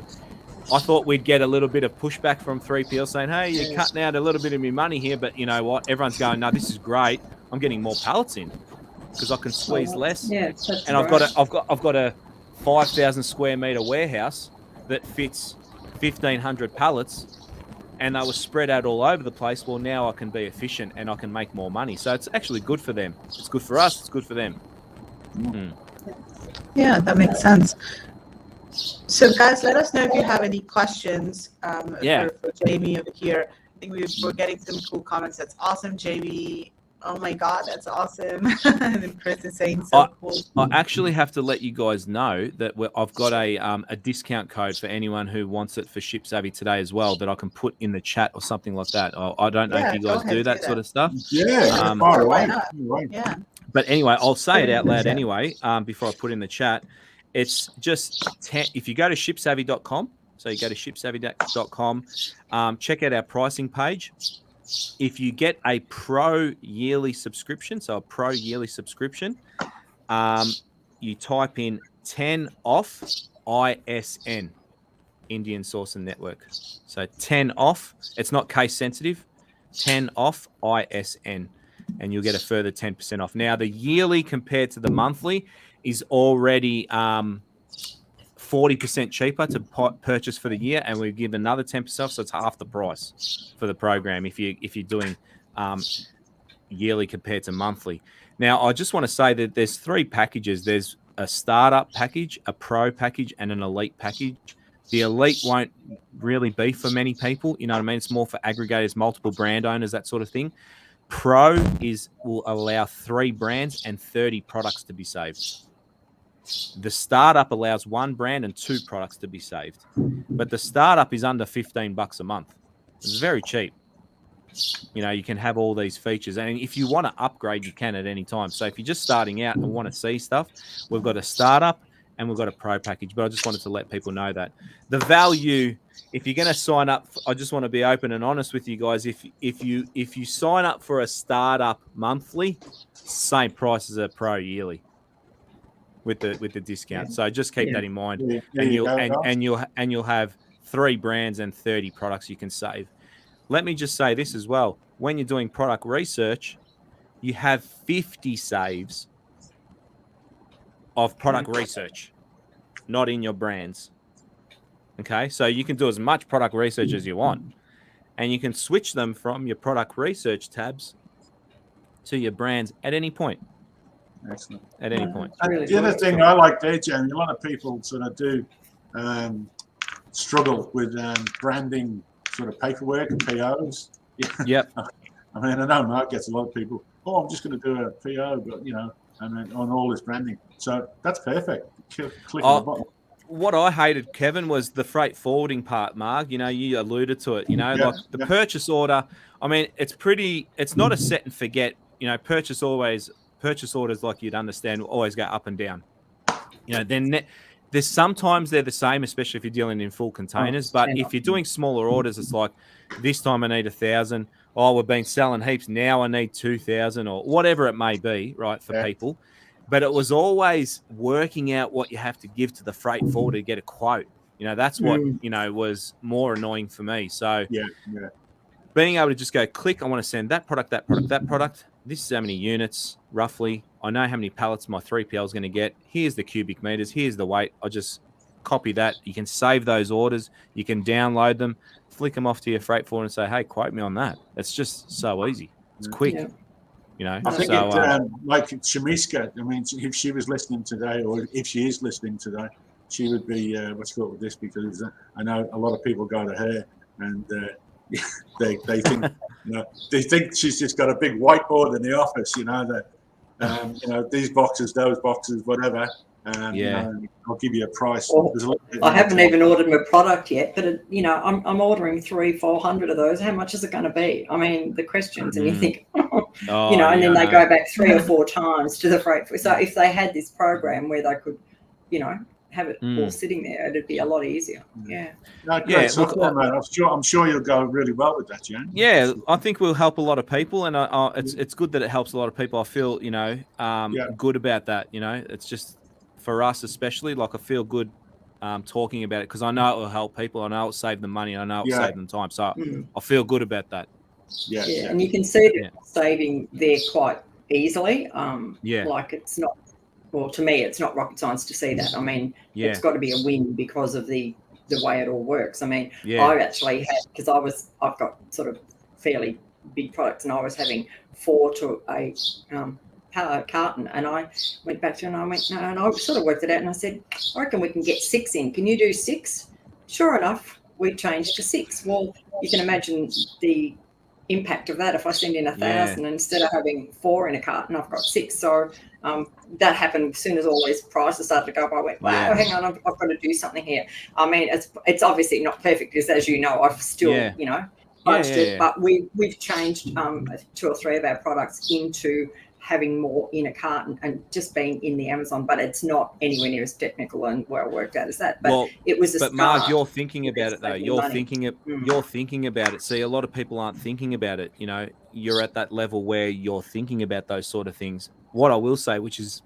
I thought we'd get a little bit of pushback from 3PL saying, hey, you're cutting out a little bit of your money here. But you know what? Everyone's going, no, this is great. I'm getting more pallets in because I can squeeze less. Yeah, and I've got a 5,000 square meter warehouse that fits 1,500 pallets, and they were spread out all over the place. Well, now I can be efficient and I can make more money. So it's actually good for them. It's good for us. It's good for them. Yeah, that makes sense. So, guys, let us know if you have any questions for Jamie over here. I think we're getting some cool comments. That's awesome, Jamie. Oh my God, that's awesome. And then Chris is saying cool. I actually have to let you guys know that I've got a discount code for anyone who wants it for Ship Savvy today as well that I can put in the chat or something like that. I don't know if you guys do that sort of stuff. Yeah, why not? Yeah. But anyway, I'll say it out loud anyway before I put in the chat. It's just if you go to shipsavvy.com, so you go to shipsavvy.com, check out our pricing page. If you get a pro yearly subscription, you type in 10 off ISN, Indian Source and Network. So 10 off, it's not case sensitive, 10 off ISN, and you'll get a further 10% off. Now, the yearly compared to the monthly is already 40% cheaper to purchase for the year, and we give another 10% off, so it's half the price for the program if you're doing yearly compared to monthly. Now, I just want to say that there's 3 packages. There's a startup package, a pro package, and an elite package. The elite won't really be for many people. You know what I mean? It's more for aggregators, multiple brand owners, that sort of thing. Pro will allow 3 brands and 30 products to be saved. The startup allows 1 brand and 2 products to be saved, but the startup is under $15 a month. It's very cheap. You know, you can have all these features, and if you want to upgrade, you can at any time. So if you're just starting out and want to see stuff, we've got a startup and we've got a pro package. But I just wanted to let people know that the value, if you're going to sign up, I just want to be open and honest with you guys. If you sign up for a startup monthly, same price as a pro yearly. With the discount, so just keep that in mind, and you'll have 3 brands and 30 products you can save. Let me just say this as well: when you're doing product research, you have 50 saves of product research, not in your brands. Okay, so you can do as much product research as you want, and you can switch them from your product research tabs to your brands at any point. Excellent. At any point. Really The other good. thing I like there, Jamie, a lot of people sort of do struggle with branding sort of paperwork and POs. Yep. I mean, I know Mark gets a lot of people, oh, I'm just going to do a PO, but, you know, and then on all this branding. So that's perfect. Click on the button. What I hated, Kevin, was the freight forwarding part, Mark. You know, you alluded to it, you know, like the purchase order. I mean, it's not a set and forget, you know, purchase orders, like you'd understand, always go up and down. You know, then there's sometimes they're the same, especially if you're dealing in full containers. But if you're doing smaller orders, it's like this time I need 1,000. Oh, we've been selling heaps. Now I need 2,000 or whatever it may be, right, for people. But it was always working out what you have to give to the freight forwarder to get a quote. You know, that's what, you know, was more annoying for me. So being able to just go click, I want to send that product, that product, that product. This is how many units, roughly. I know how many pallets my 3PL is going to get. Here's the cubic meters. Here's the weight. I'll just copy that. You can save those orders. You can download them, flick them off to your freight forwarder and say, hey, quote me on that. It's just so easy. It's quick. Yeah. You know, I think like Shamiska, I mean, if she was listening today, or if she is listening today, she would be what's called with this, because I know a lot of people go to her and they think they think she's just got a big whiteboard in the office, you know, that you know, these boxes, those boxes, whatever. You know, I'll give you a price. I haven't even ordered my product yet, but you know, I'm ordering 300-400 of those. How much is it going to be? I mean, the questions, and you think, you know, and then they go back 3 or 4 times to the freight. So if they had this program where they could, you know, have it all sitting there, it'd be a lot easier. Yeah. No, look, I'm sure you'll go really well with that, Jan. Yeah, I think we'll help a lot of people, and it's good that it helps a lot of people. I feel, you know, good about that. You know, it's just for us especially, like I feel good talking about it because I know it will help people. I know it will save them money. I know it will save them time. So I feel good about that. Yeah, and you can see the saving there quite easily. Like it's not. Well, to me, it's not rocket science to see that. I mean, it's got to be a win because of the way it all works. I mean, I actually had, because I've got sort of fairly big products, and I was having 4 to a carton, and I went back to her and I went, no, and I sort of worked it out, and I said, I reckon we can get 6 in. Can you do 6? Sure enough, we changed to 6. Well, you can imagine the impact of that if I send in 1,000 and instead of having 4 in a carton, I've got 6. So that happened as soon as all these prices started to go up. I went, wow, hang on, I've got to do something here. I mean, it's obviously not perfect because, as you know, I've still, you know, budgeted, but we've changed 2 or 3 of our products into having more in a carton and just being in the Amazon, but it's not anywhere near as technical and well worked out as that. But it was a start. Mark, you're thinking about it though. You're thinking about it. See, a lot of people aren't thinking about it. You know, you're at that level where you're thinking about those sort of things. What I will say, which is,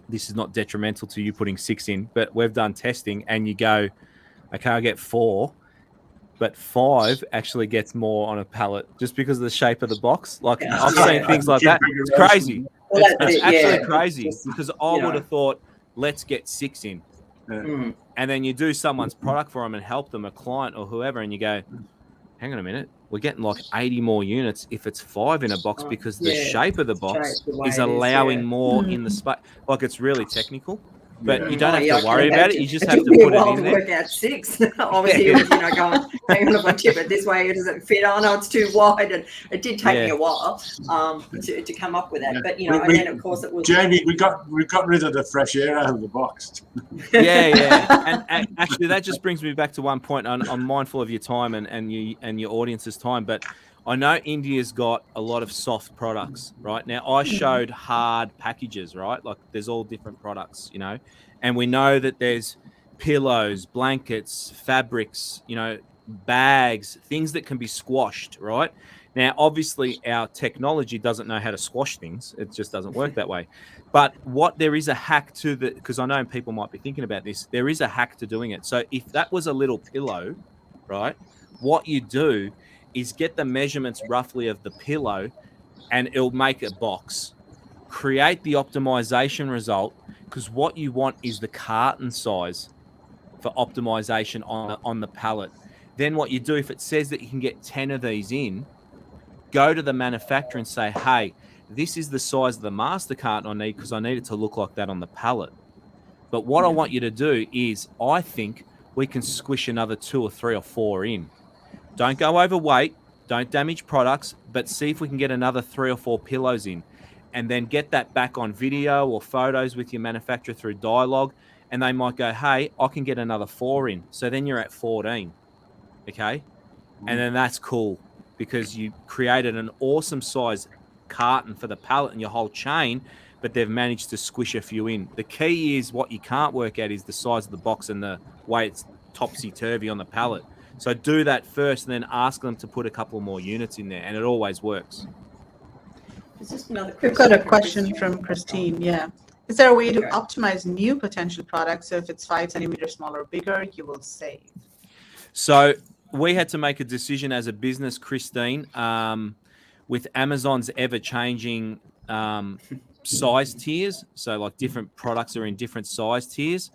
this is not detrimental to you putting 6 in, but we've done testing and you go, okay, I get 4. But 5 actually gets more on a pallet just because of the shape of the box. Like I've seen things like that. It's crazy. It's absolutely crazy because I would have thought, let's get 6 in. And then you do someone's product for them and help them, a client or whoever, and you go, hang on a minute, we're getting like 80 more units if it's 5 in a box because the shape of the box is allowing more in the space. Like it's really technical. But you don't have to worry about it. You just have to put it in there. Work out 6. Obviously, you know, going, hang on, if I tip it this way, it doesn't fit. Oh no, it's too wide. And it did take me a while to come up with that. But you know, and then of course it was. Jamie, we got rid of the fresh air out of the box. And actually, that just brings me back to one point. I'm mindful of your time and your audience's time, but I know India's got a lot of soft products, right? Now, I showed hard packages, right? Like there's all different products, you know, and we know that there's pillows, blankets, fabrics, you know, bags, things that can be squashed, right? Now, obviously, our technology doesn't know how to squash things. It just doesn't work that way. But there is a hack to because I know people might be thinking about this, there is a hack to doing it. So if that was a little pillow, right, what you do is get the measurements roughly of the pillow and it'll make a box. Create the optimization result because what you want is the carton size. for optimization on the pallet. Then what you do, if it says that you can get 10 of these in, go to the manufacturer and say, hey, this is the size of the master carton I need because I need it to look like that on the pallet. But what I want you to do is, I think we can squish another 2 or 3 or 4 in. Don't go overweight. Don't damage products, but see if we can get another 3 or 4 pillows in, and then get that back on video or photos with your manufacturer through dialogue. And they might go, hey, I can get another 4 in. So then you're at 14. Okay. And then that's cool because you created an awesome size carton for the pallet and your whole chain, but they've managed to squish a few in. The key is what you can't work out is the size of the box and the way it's topsy-turvy on the pallet. So do that first and then ask them to put a couple more units in there, and it always works. Is this another We've got a question from Christine. Yeah. Is there a way to optimize new potential products? So if it's 5 centimeters smaller or bigger, you will save. So we had to make a decision as a business, Christine, with Amazon's ever-changing size tiers. So like different products are in different size tiers,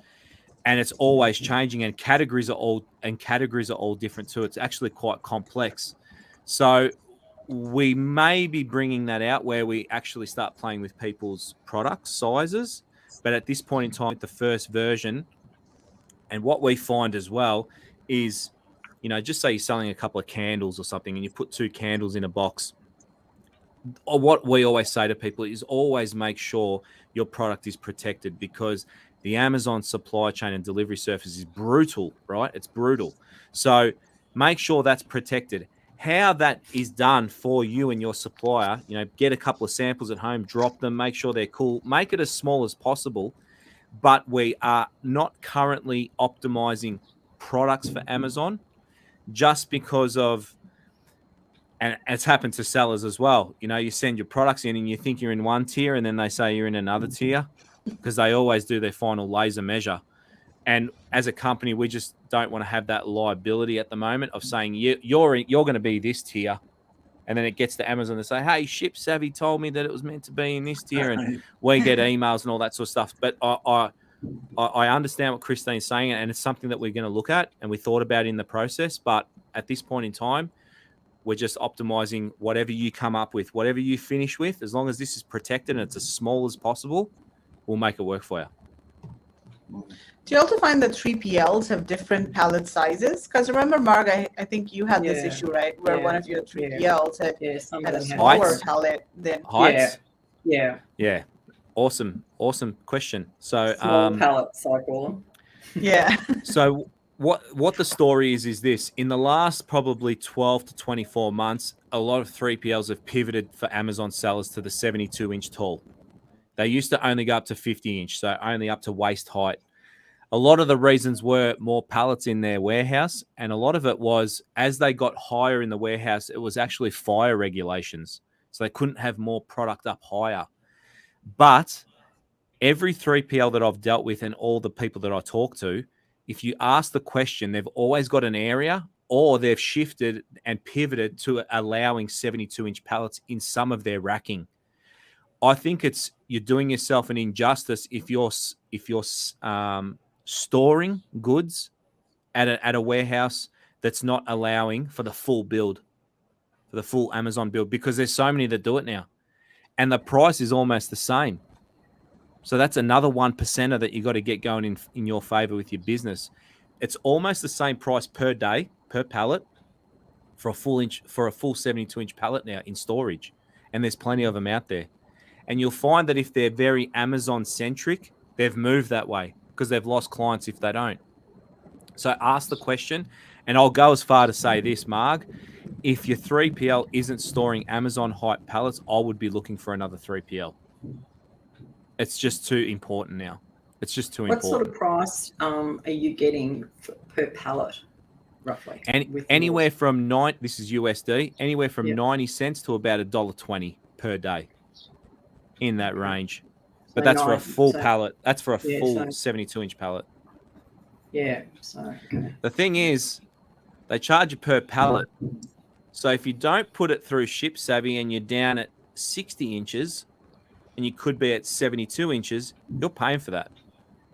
and it's always changing, and categories are all different too. It's actually quite complex. So we may be bringing that out where we actually start playing with people's product sizes. But at this point in time, the first version, and what we find as well is, you know, just say you're selling a couple of candles or something and you put 2 candles in a box. Or what we always say to people is always make sure your product is protected, because the Amazon supply chain and delivery service is brutal, right? It's brutal. So make sure that's protected. How that is done for you and your supplier, you know, get a couple of samples at home, drop them, make sure they're cool, make it as small as possible. But we are not currently optimizing products for Amazon just because of, and it's happened to sellers as well. You know, you send your products in and you think you're in one tier and then they say you're in another tier, because they always do their final laser measure. And as a company, we just don't want to have that liability at the moment of saying you're going to be this tier, and then it gets to Amazon and say, hey, Ship Savvy told me that it was meant to be in this tier, and we get emails and all that sort of stuff. But I understand what Christine's saying, and it's something that we're going to look at and we thought about in the process. But at this point in time, we're just optimizing whatever you come up with, whatever you finish with. As long as this is protected and it's as small as possible, we'll make it work for you. Do you also find that 3PLs have different pallet sizes? Because remember, Marg, I think you had this issue, right? Where one of your 3PLs had a smaller pallet than heights. Yeah. Awesome question. So small pallets, I call them. Yeah. So what the story is this: in the last probably 12 to 24 months, a lot of 3PLs have pivoted for Amazon sellers to the 72-inch tall. They used to only go up to 50-inch, so only up to waist height. A lot of the reasons were more pallets in their warehouse, and a lot of it was as they got higher in the warehouse, it was actually fire regulations. So they couldn't have more product up higher. But every 3PL that I've dealt with and all the people that I talk to, if you ask the question, they've always got an area, or they've shifted and pivoted to allowing 72-inch pallets in some of their racking. I think you're doing yourself an injustice if you're storing goods at a warehouse that's not allowing for the full build, for the full Amazon build, because there's so many that do it now, and the price is almost the same. So that's another 1%er that you got to get going in your favor with your business. It's almost the same price per day per pallet for a full 72-inch pallet now in storage, and there's plenty of them out there. And you'll find that if they're very Amazon centric, they've moved that way because they've lost clients if they don't. So ask the question, and I'll go as far to say this, Marg. If your 3PL isn't storing Amazon height pallets, I would be looking for another 3PL. It's just too important now. It's just too important. What sort of price are you getting per pallet, roughly? And anywhere from this is USD, anywhere from 90 cents to about $1.20 per day, in that range. But that's for a full pallet. That's for a full 72-inch pallet. Yeah. So okay. The thing is, they charge you per pallet. So if you don't put it through Ship Savvy and you're down at 60 inches, and you could be at 72 inches, you're paying for that.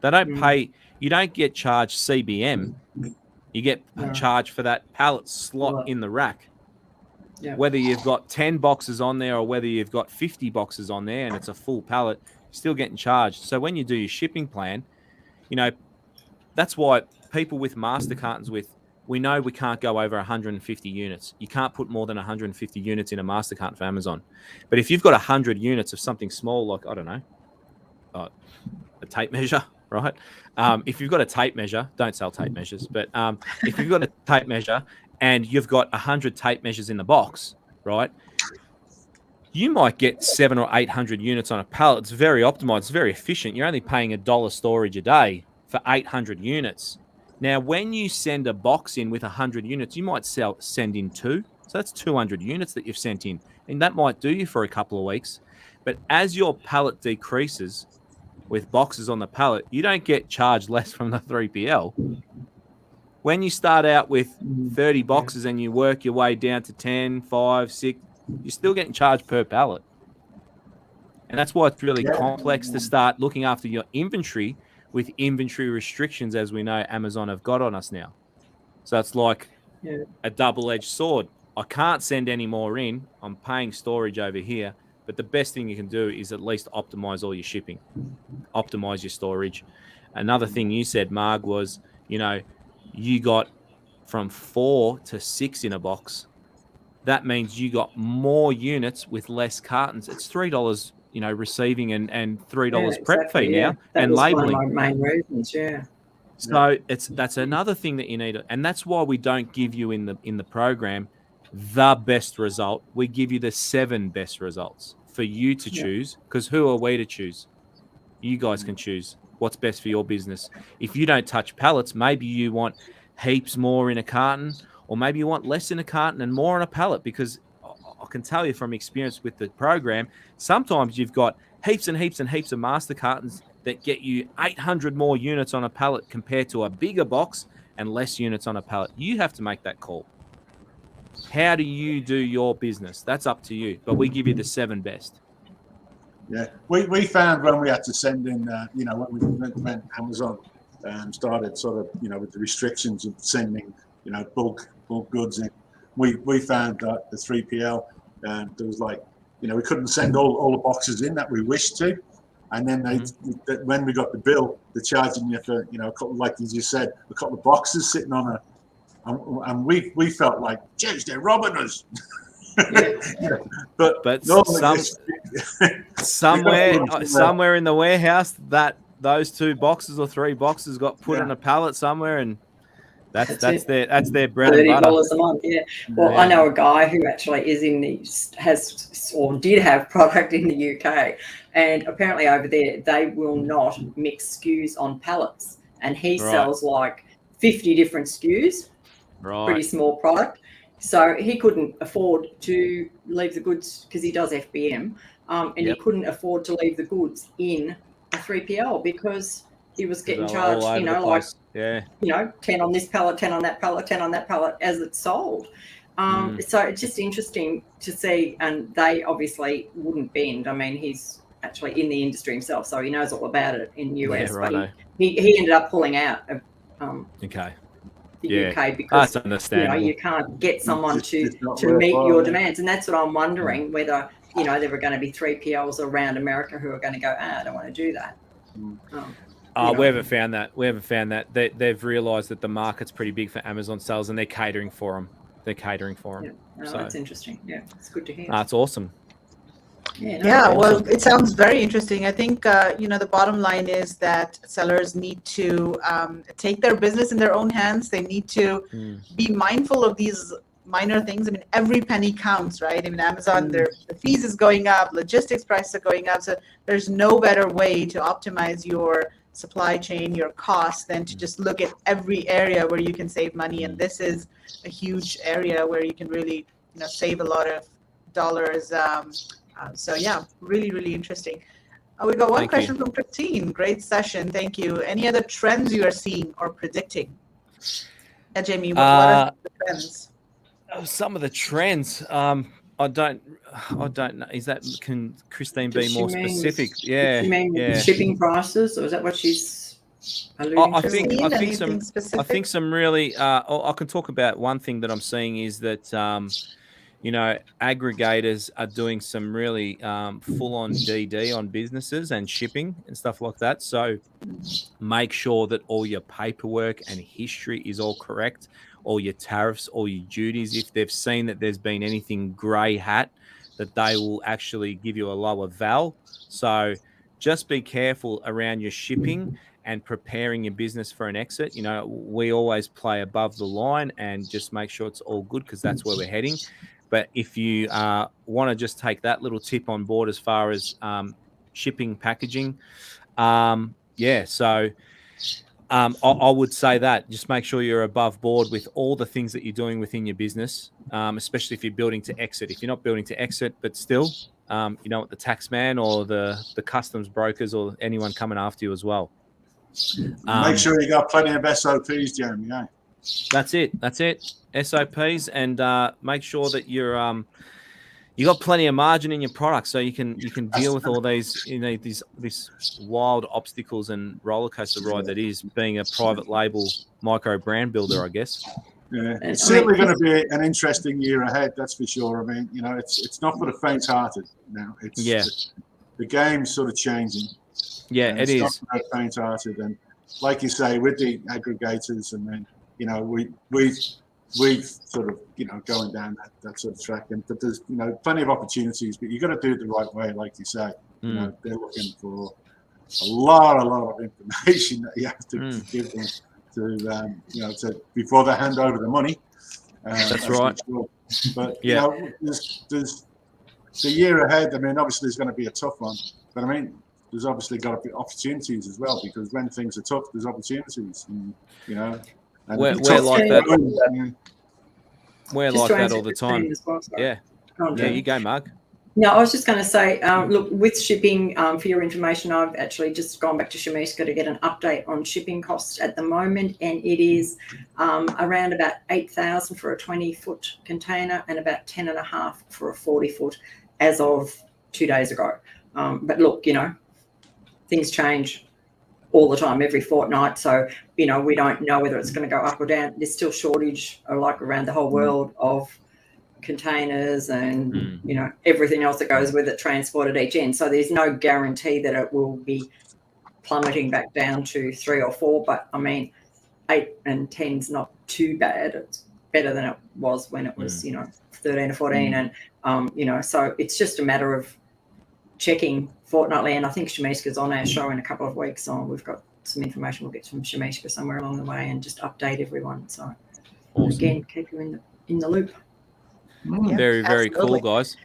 They don't pay. You don't get charged CBM. You get charged for that pallet slot in the rack. Yeah. Whether you've got 10 boxes on there or whether you've got 50 boxes on there and it's a full pallet, you're still getting charged. So when you do your shipping plan, that's why people with master cartons we know we can't go over 150 units. You can't put more than 150 units in a master carton for Amazon. But if you've got 100 units of something small, like, I don't know, a tape measure, right? If you've got a tape measure, don't sell tape measures, but if you've got a tape measure and you've got 100 tape measures in the box, right? You might get 700 or 800 units on a pallet. It's very optimized. It's very efficient. You're only paying $1 storage a day for 800 units. Now, when you send a box in with 100 units, you might send in 2. So that's 200 units that you've sent in. And that might do you for a couple of weeks. But as your pallet decreases with boxes on the pallet, you don't get charged less from the 3PL. When you start out with 30 boxes and you work your way down to 10, 5, 6, you're still getting charged per pallet. And that's why it's really complex to start looking after your inventory with inventory restrictions, as we know Amazon have got on us now. So it's like a double-edged sword. I can't send any more in. I'm paying storage over here. But the best thing you can do is at least optimize all your shipping, optimize your storage. Another thing you said, Marg, was, you got from 4 to 6 in a box. That means you got more units with less cartons. It's $3, receiving and $3 prep fee now, and labeling. One of my main reasons, So that's another thing that you need, and that's why we don't give you in the program the best result. We give you the 7 best results for you to choose, because who are we to choose? You guys can choose what's best for your business. If you don't touch pallets, maybe you want heaps more in a carton, or maybe you want less in a carton and more on a pallet, because I can tell you from experience with the program, sometimes you've got heaps and heaps and heaps of master cartons that get you 800 more units on a pallet compared to a bigger box and less units on a pallet. You have to make that call. How do you do your business? That's up to you, but we give you the 7 best. Yeah, we found when we had to send in, when Amazon started sort of, with the restrictions of sending, bulk goods in, we found that the 3PL, there was like, we couldn't send all the boxes in that we wished to. And then when we got the bill, they're charging you for, a couple, like you just said, a couple of boxes sitting on and we felt like, geez, they're robbing us. But somewhere in the warehouse, those 2 boxes or 3 boxes got put on a pallet somewhere, and that's their bread and butter. $30 a month. Yeah. Well, I know a guy who actually did have product in the UK, and apparently over there they will not mix SKUs on pallets, and he sells like 50 different SKUs. Right. Pretty small product. So he couldn't afford to leave the goods, because he does FBM, and he couldn't afford to leave the goods in a 3PL because he was getting charged, 10 on this pallet, 10 on that pallet, 10 on that pallet as it's sold. So it's just interesting to see, and they obviously wouldn't bend. I mean, he's actually in the industry himself, so he knows all about it in US. But he ended up pulling out of the UK because you can't get someone to meet your demands, and that's what I'm wondering, whether there were going to be 3PLs around America who are going to go, I don't want to do that. We haven't found that. They've realised that the market's pretty big for Amazon sales, and they're catering for them. Yeah. So that's interesting. Yeah, it's good to hear. That's awesome. Well, it sounds very interesting. I think, the bottom line is that sellers need to take their business in their own hands. They need to be mindful of these minor things. I mean, every penny counts, right? I mean, Amazon, the fees is going up, logistics prices are going up. So there's no better way to optimize your supply chain, your costs, than to just look at every area where you can save money. And this is a huge area where you can really, save a lot of dollars. Really, really interesting. We got one question from Christine. Great session. Thank you. Any other trends you are seeing or predicting? Jamie, what are the trends? Some of the trends. I don't know. Can Christine be more specific? You mean shipping prices, or is that what she's alluding I to? think Seen anything some specific? I think some really I can talk about one thing that I'm seeing is that aggregators are doing some really full-on DD on businesses and shipping and stuff like that. So make sure that all your paperwork and history is all correct, all your tariffs, all your duties. If they've seen that there's been anything grey hat, that they will actually give you a lower val. So just be careful around your shipping and preparing your business for an exit. We always play above the line and just make sure it's all good because that's where we're heading. But if you want to just take that little tip on board as far as shipping, packaging, so I would say that just make sure you're above board with all the things that you're doing within your business, especially if you're building to exit. If you're not building to exit, but still, you don't want the tax man or the customs brokers or anyone coming after you as well. Make sure you got plenty of SOPs, Jeremy. Eh? That's it. SOPs, and make sure that you're you got plenty of margin in your product, so you can deal with all these these wild obstacles and roller coaster ride that is being a private label micro brand builder, I guess. Yeah, it's certainly going to be an interesting year ahead. That's for sure. I mean, it's not for the faint-hearted now. The game's sort of changing. Yeah, it is. Not for the faint-hearted, and like you say, with the aggregators, and then we sort of going down that sort of track, but there's plenty of opportunities, but you got to do it the right way, like you say. They're looking for a lot of information that you have to give them to before they hand over the money. That's right. Sure. But there's the year ahead. I mean, obviously, there's going to be a tough one, but I mean, there's obviously got to be opportunities as well, because when things are tough, there's opportunities. And, we're like that. We're like that all the time. Well, yeah, you go, Mark. No, I was just going to say, look, with shipping, for your information, I've actually just gone back to Shamiska to get an update on shipping costs at the moment, and it is around about 8,000 for a 20-foot container and about 10.5 for a 40-foot as of 2 days ago. But look, things change all the time, every fortnight. So, we don't know whether it's going to go up or down. There's still shortage, like around the whole world, of containers and everything else that goes with it transported each end. So there's no guarantee that it will be plummeting back down to 3 or 4. But I mean, 8 and 10 is not too bad. It's better than it was when it was 13 or 14, and so it's just a matter of checking fortnightly. And I think Shamiska's on our show in a couple of weeks. We've got some information we'll get from Shamiska somewhere along the way and just update everyone. So again, keep you in the loop. Very, very cool, guys.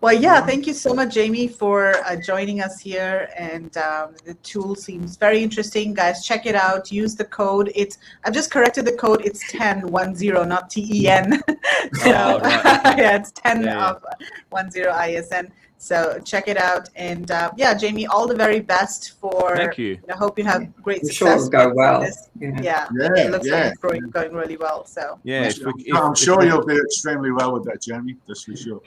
Well, thank you so much, Jamie, for joining us here. And the tool seems very interesting. Guys, check it out. Use the code. I've just corrected the code. It's 1010, not TEN. So it's 10 of 10 ISN. So check it out. And Jamie, all the very best for. Thank you. I hope you have great I'm success. sure it'll go well. It looks like it's going really well. So I'm sure you'll do extremely well with that, Jamie. That's for sure.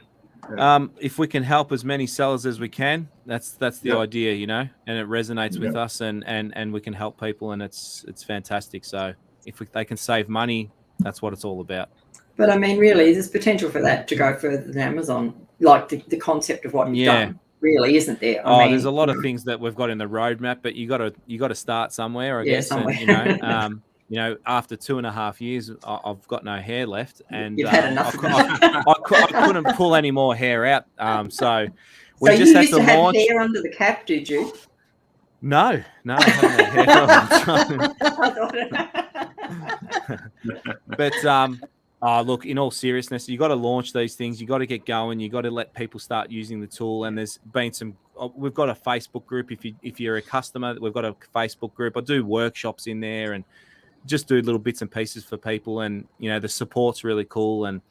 If we can help as many sellers as we can, that's the idea, and it resonates with us, and we can help people, and it's fantastic. So if they can save money, that's what it's all about. But I mean, really, there's potential for that to go further than Amazon. Like the concept of what you've done, really, isn't there? I mean, there's a lot of things that we've got in the roadmap, but you got to start somewhere, I guess. Somewhere. And after 2.5 years, I've got no hair left, and you've had enough. I couldn't pull any more hair out. So we so just you had used to have launch. hair under the cap, did you? No, I haven't had hair. But look, in all seriousness, you got to launch these things. You got to get going. You got to let people start using the tool. And there's been we've got a Facebook group. If you're a customer, we've got a Facebook group. I do workshops in there and just do little bits and pieces for people. And, the support's really cool. And,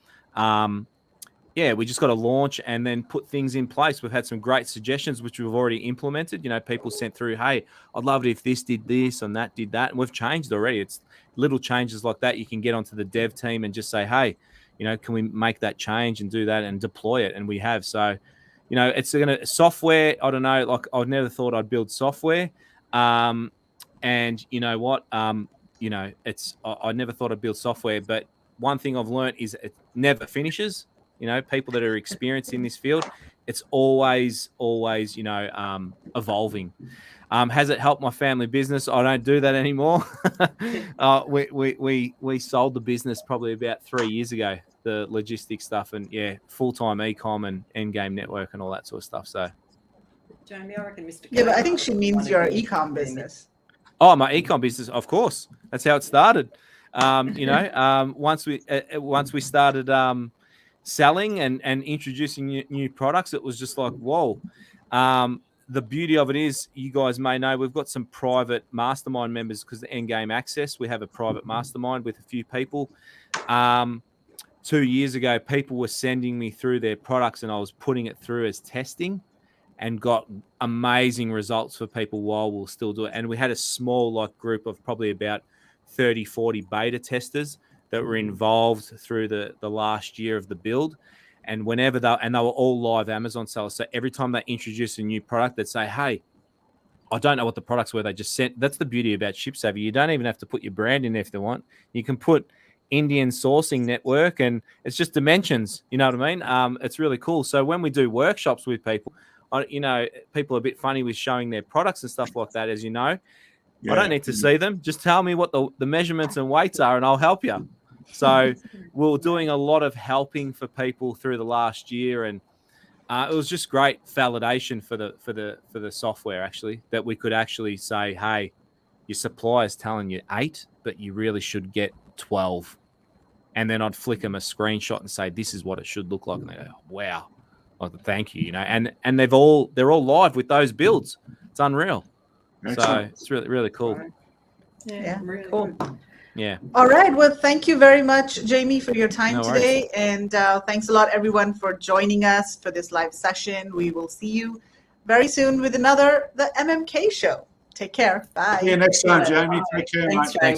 we just got to launch and then put things in place. We've had some great suggestions, which we've already implemented. People sent through, hey, I'd love it if this did this and that did that. And we've changed already. It's little changes like that. You can get onto the dev team and just say, hey, can we make that change and do that and deploy it? And we have. So, it's software. I don't know. Like, I never thought I'd build software. And you know what? You know, I never thought I'd build software, but one thing I've learned is it never finishes. You know, people that are experienced in this field, it's always, you know, evolving. Has it helped my family business? I don't do that anymore. We sold the business probably about 3 years ago, the logistics stuff, and yeah, full-time e-com and Endgame network and all that sort of stuff. So, Jamie, I reckon Mr. Yeah, but I think she means your e-com business. business. oh, my e-com business, of course. That's how it started. You know, once we started selling and introducing new products, it was just like, whoa. The beauty of it is, you guys may know, we've got some private mastermind members because the Endgame Access, we have a private mastermind with a few people. 2 years ago, people were sending me through their products and I was putting it through as testing and got amazing results for people while we'll still do it. And we had a small group of probably about 30, 40 beta testers that were involved through the last year of the build. And whenever they were all live Amazon sellers. So every time they introduce a new product, they'd say, hey, I don't know what the products were they just sent. That's the beauty about ShipSavvy. You don't even have to put your brand in there if they want. You can put Indian sourcing network and it's just dimensions. You know what I mean? It's really cool. So when we do workshops with people, you know, people are a bit funny with showing their products and stuff like that, as you know. Yeah. I don't need to see them. Just tell me what the measurements and weights are and I'll help you. So we're doing a lot of helping for people through the last year, and it was just great validation for the software, actually, that we could actually say, hey, your supplier's telling you 8, but you really should get 12. And then I'd flick them a screenshot and say, this is what it should look like. And they go, wow, thank you, you know. And they're all live with those builds. It's unreal. Excellent. So it's really, really cool. Yeah, really cool. Good. Yeah. All right. Well, thank you very much, Jamie, for your time today. Worries. And thanks a lot, everyone, for joining us for this live session. We will see you very soon with the MMK Show. Take care. Bye. See you next time, Jamie. Take care, Thanks, mate. Jamie.